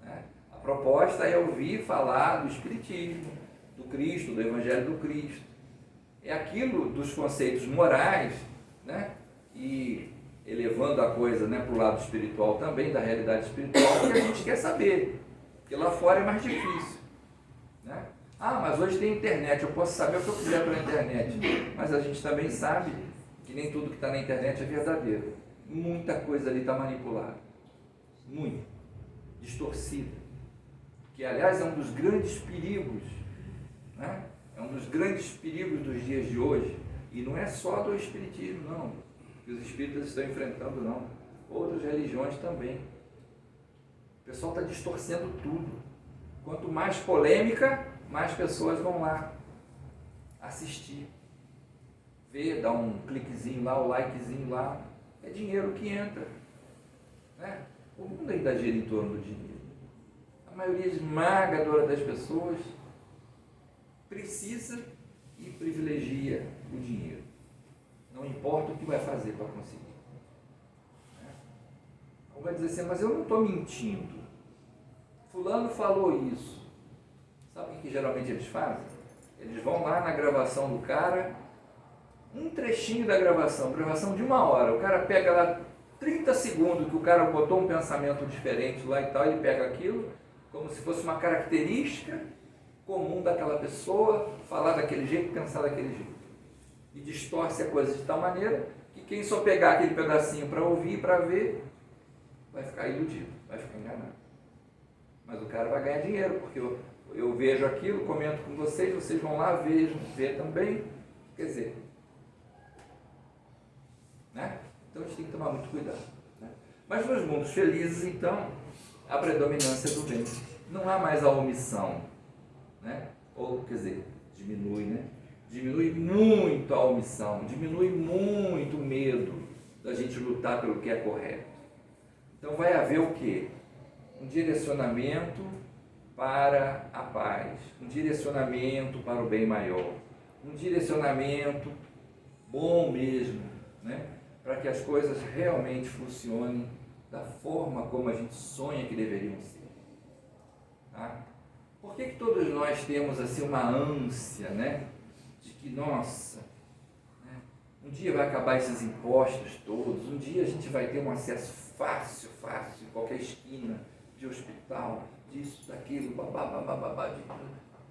né? A proposta é ouvir falar do Espiritismo, do Cristo, do Evangelho do Cristo. É aquilo dos conceitos morais, né? E elevando a coisa, né, para o lado espiritual também, da realidade espiritual, que a gente quer saber, porque lá fora é mais difícil, né? Ah, mas hoje tem internet, eu posso saber o que eu quiser pela internet, mas a gente também sabe que nem tudo que está na internet é verdadeiro. Muita coisa ali está manipulada, muito, distorcida, que aliás é um dos grandes perigos, né? É um dos grandes perigos dos dias de hoje, e não é só do Espiritismo, não, que os espíritas estão enfrentando, não, outras religiões também. O pessoal está distorcendo tudo. Quanto mais polêmica, mais pessoas vão lá assistir, ver, dar um cliquezinho lá, o likezinho lá, é dinheiro que entra, né? O mundo ainda gira em torno do dinheiro. A maioria esmagadora das pessoas precisa e privilegia o dinheiro. Não importa o que vai fazer para conseguir. Ou vai dizer assim, mas eu não estou mentindo. Fulano falou isso. Sabe o que geralmente eles fazem? Eles vão lá na gravação do cara, um trechinho da gravação de 1 hora. O cara pega lá 30 segundos que o cara botou um pensamento diferente lá e tal, ele pega aquilo como se fosse uma característica comum daquela pessoa, falar daquele jeito, pensar daquele jeito. E distorce a coisa de tal maneira que quem só pegar aquele pedacinho para ouvir, para ver, vai ficar iludido, vai ficar enganado. Mas o cara vai ganhar dinheiro, porque eu vejo aquilo, comento com vocês, vocês vão lá, vejam, ver também. Quer dizer, né? Então a gente tem que tomar muito cuidado, né? Mas nos mundos felizes, então, a predominância do bem. Não há mais a omissão, né? Ou, quer dizer, diminui, né? Diminui muito a omissão, diminui muito o medo da gente lutar pelo que é correto. Então vai haver o quê? Um direcionamento para a paz, um direcionamento para o bem maior, um direcionamento bom mesmo, né? Para que as coisas realmente funcionem da forma como a gente sonha que deveriam ser. Tá? Por que todos nós temos assim uma ânsia, né? De que, nossa, né? Um dia vai acabar esses impostos todos, um dia a gente vai ter um acesso fácil, em qualquer esquina de hospital, disso, daquilo, babá, de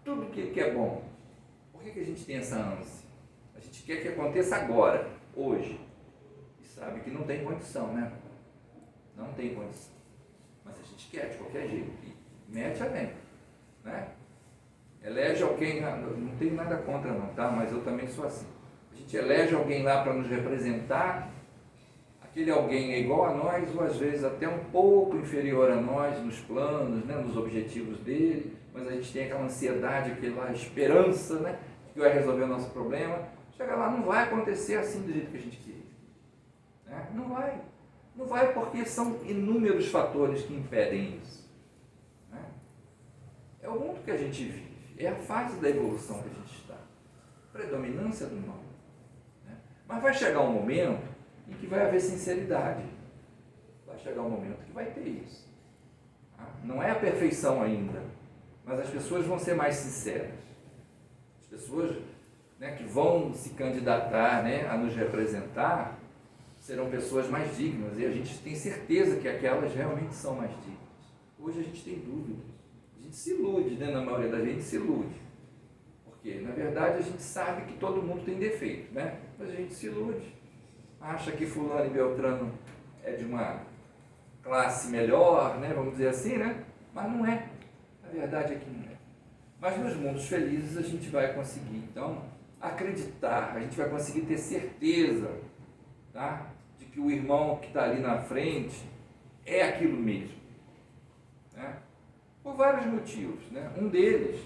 tudo que é bom. Por que a gente tem essa ânsia? A gente quer que aconteça agora, hoje, e sabe que não tem condição, né? Não tem condição. Mas a gente quer de qualquer jeito, e mete a dentro, né? Elege alguém, não tenho nada contra não, tá? Mas eu também sou assim. A gente elege alguém lá para nos representar, aquele alguém é igual a nós, ou às vezes até um pouco inferior a nós nos planos, né? Nos objetivos dele, mas a gente tem aquela ansiedade, aquela esperança, né? Que vai resolver o nosso problema. Chega lá, não vai acontecer assim do jeito que a gente queria, né? Não vai. Não vai porque são inúmeros fatores que impedem isso, né? É o mundo que a gente vive. É a fase da evolução que a gente está. Predominância do mal, né? Mas vai chegar um momento em que vai haver sinceridade. Vai chegar um momento que vai ter isso. Tá? Não é a perfeição ainda, mas as pessoas vão ser mais sinceras. As pessoas, né, que vão se candidatar, né, a nos representar serão pessoas mais dignas. E a gente tem certeza que aquelas realmente são mais dignas. Hoje a gente tem dúvidas. A gente se ilude, né? Na maioria da gente se ilude. Porque, na verdade, a gente sabe que todo mundo tem defeito, né? Mas a gente se ilude. Acha que fulano e beltrano é de uma classe melhor, né? Vamos dizer assim, né? Mas não é. A verdade é que não é. Mas nos mundos felizes a gente vai conseguir, então, acreditar, a gente vai conseguir ter certeza, tá? De que o irmão que está ali na frente é aquilo mesmo, né? Por vários motivos, né? Um deles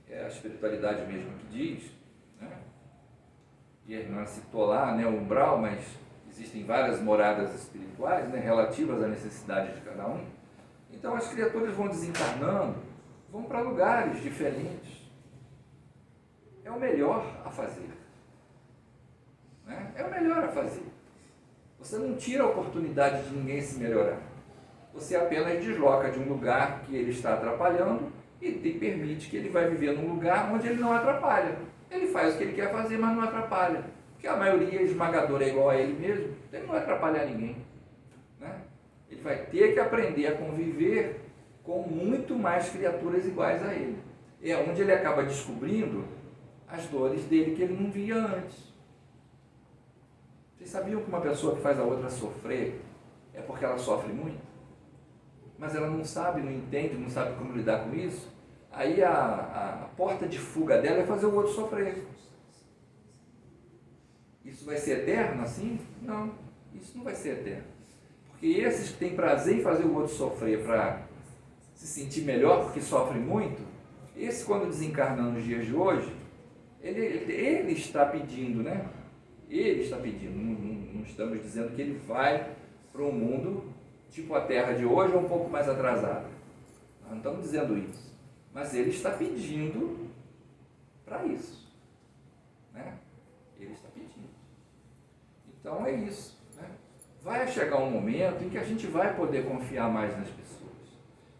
é a espiritualidade mesmo que diz, né? E a irmã citou lá, né, o umbral, mas existem várias moradas espirituais, né, relativas à necessidade de cada um. Então as criaturas vão desencarnando, vão para lugares diferentes. É o melhor a fazer, né? É o melhor a fazer. Você não tira a oportunidade de ninguém se melhorar. Você apenas desloca de um lugar que ele está atrapalhando e te permite que ele vai viver num lugar onde ele não atrapalha. Ele faz o que ele quer fazer, mas não atrapalha. Porque a maioria esmagadora é igual a ele mesmo, ele não vai atrapalhar ninguém. Né? Ele vai ter que aprender a conviver com muito mais criaturas iguais a ele. É onde ele acaba descobrindo as dores dele que ele não via antes. Vocês sabiam que uma pessoa que faz a outra sofrer é porque ela sofre muito? Mas ela não sabe, não entende, não sabe como lidar com isso? Aí a porta de fuga dela é fazer o outro sofrer. Isso vai ser eterno assim? Não, isso não vai ser eterno. Porque esses que têm prazer em fazer o outro sofrer para se sentir melhor porque sofre muito, esse quando desencarna nos dias de hoje, ele está pedindo, né? Ele está pedindo, não estamos dizendo que ele vai para um mundo tipo a Terra de hoje ou um pouco mais atrasada. Nós não estamos dizendo isso. Mas ele está pedindo para isso. Né? Ele está pedindo. Então é isso. Né? Vai chegar um momento em que a gente vai poder confiar mais nas pessoas.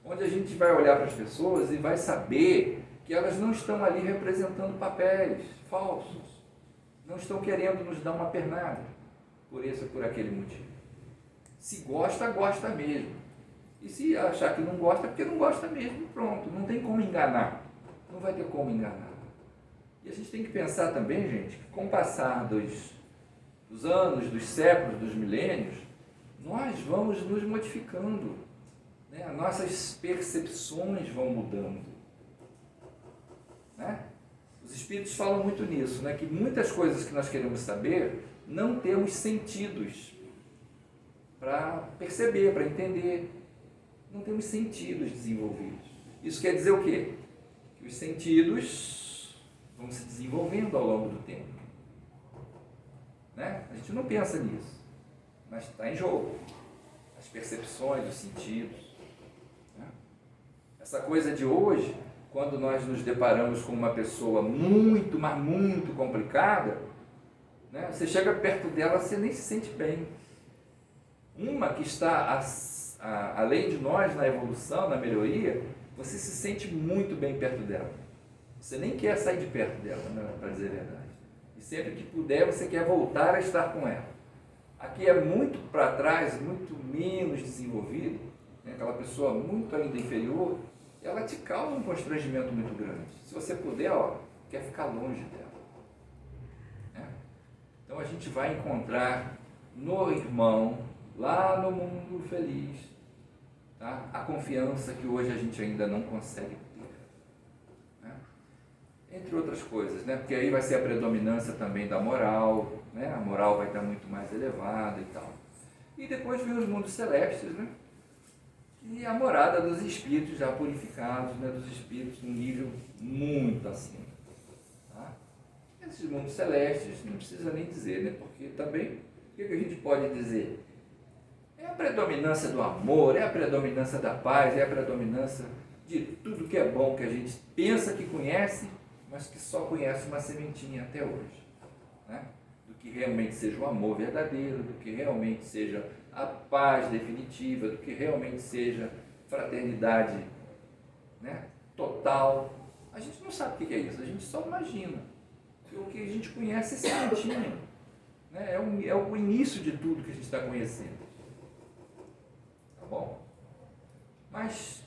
Onde a gente vai olhar para as pessoas e vai saber que elas não estão ali representando papéis falsos. Não estão querendo nos dar uma pernada, por esse ou por aquele motivo. Se gosta, gosta mesmo. E se achar que não gosta, é porque não gosta mesmo, pronto. Não tem como enganar. Não vai ter como enganar. E a gente tem que pensar também, gente, que com o passar dos anos, dos séculos, dos milênios, nós vamos nos modificando. Né? As nossas percepções vão mudando. Né? Os espíritos falam muito nisso, né? Que muitas coisas que nós queremos saber, não temos sentidos para perceber, para entender. Não temos sentidos desenvolvidos. Isso quer dizer o quê? Que os sentidos vão se desenvolvendo ao longo do tempo. Né? A gente não pensa nisso, mas está em jogo. As percepções, os sentidos. Né? Essa coisa de hoje, quando nós nos deparamos com uma pessoa muito, mas muito complicada, né? Você chega perto dela, você nem se sente bem. Uma que está além de nós na evolução, na melhoria, você se sente muito bem perto dela. Você nem quer sair de perto dela, né? Para dizer a verdade. E sempre que puder, você quer voltar a estar com ela. Aqui é muito para trás, muito menos desenvolvido, né? Aquela pessoa muito ainda inferior, ela te causa um constrangimento muito grande. Se você puder, quer ficar longe dela. Né? Então a gente vai encontrar no irmão, lá no mundo feliz, tá? A confiança que hoje a gente ainda não consegue ter. Né? Entre outras coisas, né? Porque aí vai ser a predominância também da moral, né? A moral vai estar muito mais elevada e tal. E depois vem os mundos celestes, né? E a morada dos espíritos já purificados, né, dos espíritos num nível muito acima. Tá? Esses mundos celestes, não precisa nem dizer, né, porque também, o que a gente pode dizer? É a predominância do amor, é a predominância da paz, é a predominância de tudo que é bom, que a gente pensa que conhece, mas que só conhece uma sementinha até hoje. Né? Do que realmente seja o amor verdadeiro, do que realmente seja a paz definitiva, do que realmente seja fraternidade, né, total. A gente não sabe o que é isso, a gente só imagina. O que a gente conhece é sementinha, né, é o início de tudo que a gente está conhecendo. Tá bom? Mas,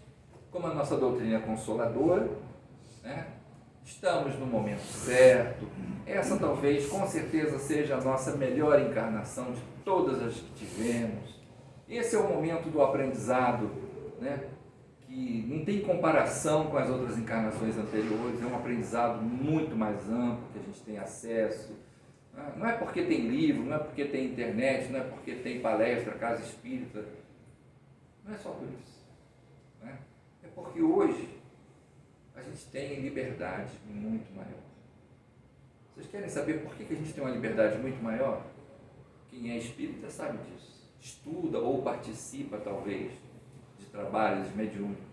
como a nossa doutrina é consoladora, né, estamos no momento certo. Essa talvez, com certeza, seja a nossa melhor encarnação de todas as que tivemos. Esse é o momento do aprendizado, né, que não tem comparação com as outras encarnações anteriores. É um aprendizado muito mais amplo, que a gente tem acesso. Não é porque tem livro, não é porque tem internet, não é porque tem palestra, casa espírita. Não é só por isso. Né? É porque hoje a gente tem liberdade muito maior. Vocês querem saber por que a gente tem uma liberdade muito maior? Quem é espírita sabe disso. Estuda ou participa, talvez, de trabalhos mediúnicos.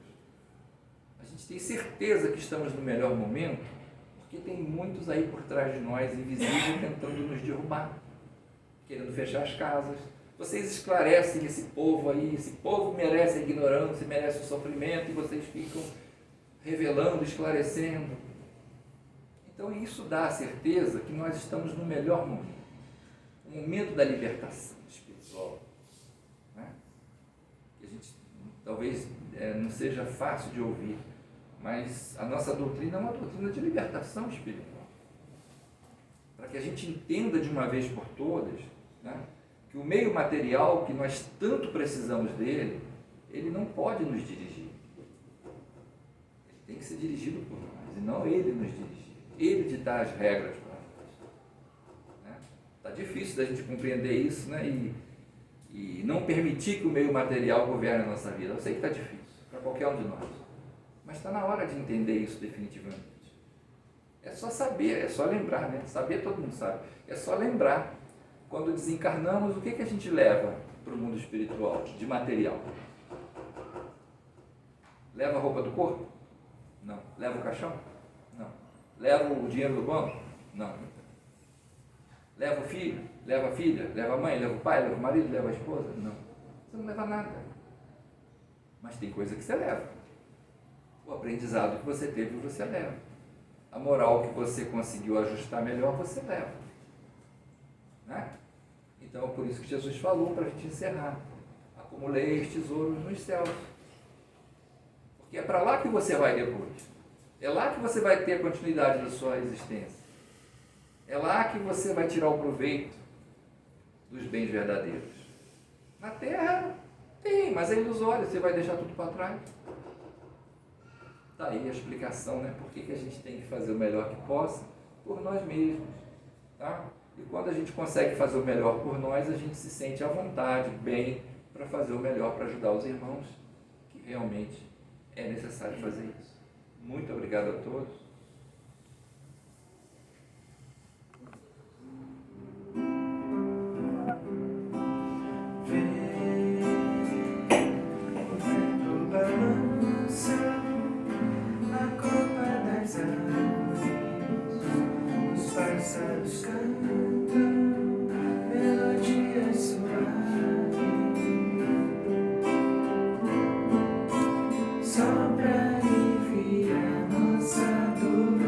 A gente tem certeza que estamos no melhor momento, porque tem muitos aí por trás de nós, invisíveis, tentando nos derrubar, querendo fechar as casas, Vocês esclarecem esse povo aí, esse povo merece a ignorância, merece o sofrimento, e vocês ficam revelando, esclarecendo. Então isso dá a certeza que nós estamos no melhor momento, o momento da libertação espiritual, né? Que a gente talvez não seja fácil de ouvir, mas a nossa doutrina é uma doutrina de libertação espiritual, para que a gente entenda de uma vez por todas, né, que o meio material que nós tanto precisamos dele, ele não pode nos dirigir. Ele tem que ser dirigido por nós, e não ele nos dirigir. Ele ditar as regras para nós. Está difícil da gente compreender isso, né, e não permitir que o meio material governe a nossa vida. Eu sei que está difícil, para qualquer um de nós. Mas está na hora de entender isso definitivamente. É só saber, é só lembrar, né? Saber todo mundo sabe. É só lembrar. Quando desencarnamos, o que a gente leva para o mundo espiritual, de material? Leva a roupa do corpo? Não. Leva o caixão? Não. Leva o dinheiro do banco? Não. Leva o filho? Leva a filha? Leva a mãe? Leva o pai? Leva o marido? Leva a esposa? Não. Você não leva nada. Mas tem coisa que você leva. O aprendizado que você teve, você leva. A moral que você conseguiu ajustar melhor, você leva. Né? Então, por isso que Jesus falou para a gente encerrar. Acumuleis tesouros nos céus. Porque é para lá que você vai depois. É lá que você vai ter a continuidade da sua existência. É lá que você vai tirar o proveito dos bens verdadeiros. Na terra tem, mas é ilusório, você vai deixar tudo para trás. Está aí a explicação, né? Por que a gente tem que fazer o melhor que possa por nós mesmos. Tá? E quando a gente consegue fazer o melhor por nós, a gente se sente à vontade, bem, para fazer o melhor para ajudar os irmãos, que realmente é necessário fazer isso. Muito obrigado a todos. Pássaros cantam melodias suaves, só pra aliviar nossa dor,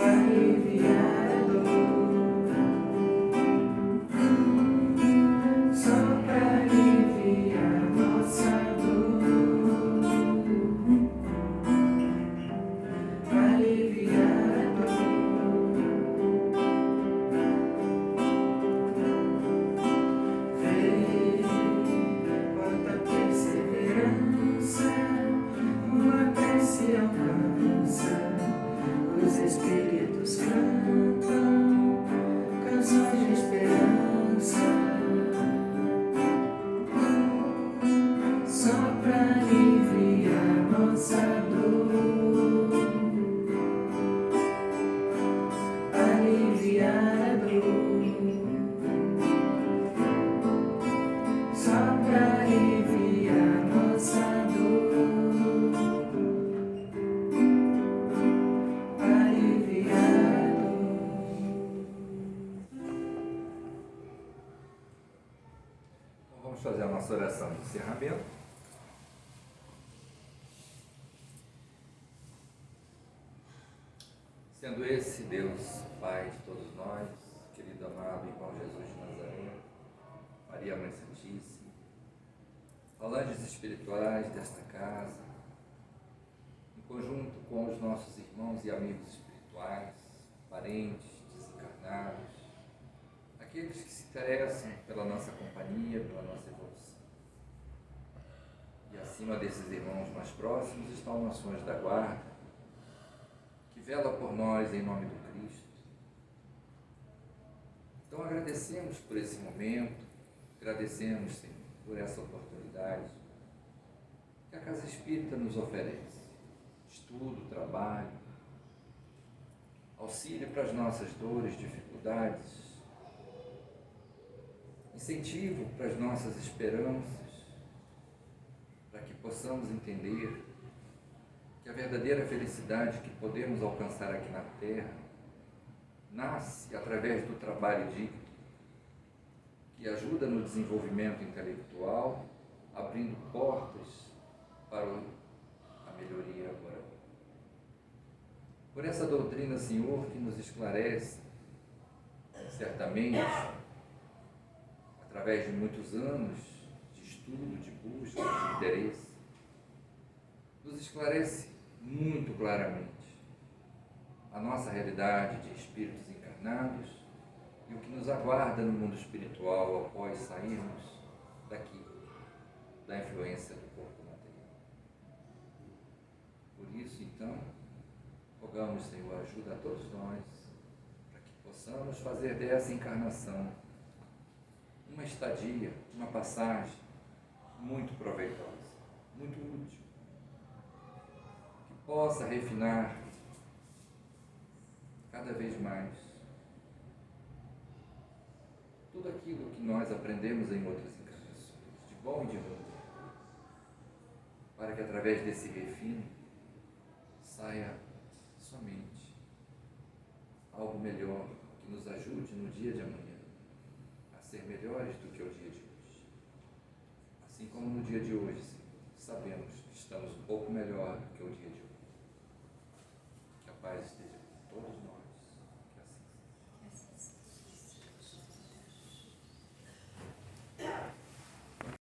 aliviar a dor, só pra aliviar nossa dor. Os espíritos cantam canções de esperança, só pra aliviar nossa dor, aliviar a dor, só pra aliviar nossa dor. Vamos fazer a nossa oração de encerramento. Sendo esse Deus, Pai de todos nós, querido amado irmão Jesus de Nazaré, Maria Mãe Santíssima, falanges espirituais desta casa, em conjunto com os nossos irmãos e amigos espirituais, parentes, desencarnados, aqueles que se interessam pela nossa companhia, pela nossa evolução. E acima desses irmãos mais próximos estão nossos anjos da guarda, que vela por nós em nome do Cristo. Então agradecemos por esse momento, agradecemos, Senhor, por essa oportunidade que a Casa Espírita nos oferece. Estudo, trabalho, auxílio para as nossas dores, dificuldades, incentivo para as nossas esperanças, para que possamos entender que a verdadeira felicidade que podemos alcançar aqui na Terra nasce através do trabalho digno, que ajuda no desenvolvimento intelectual, abrindo portas para a melhoria moral. Por essa doutrina, Senhor, que nos esclarece, certamente, através de muitos anos de estudo, de busca, de interesse, nos esclarece muito claramente a nossa realidade de espíritos encarnados e o que nos aguarda no mundo espiritual após sairmos daqui, da influência do corpo material. Por isso, então, rogamos, Senhor, ajuda a todos nós, para que possamos fazer dessa encarnação uma estadia, uma passagem muito proveitosa, muito útil, que possa refinar cada vez mais tudo aquilo que nós aprendemos em outras encarnações, de bom e de ruim, para que através desse refino saia somente algo melhor que nos ajude no dia de amanhã a ser melhores do que o dia de hoje. Assim como no dia de hoje, sabemos que estamos um pouco melhor do que o dia de hoje.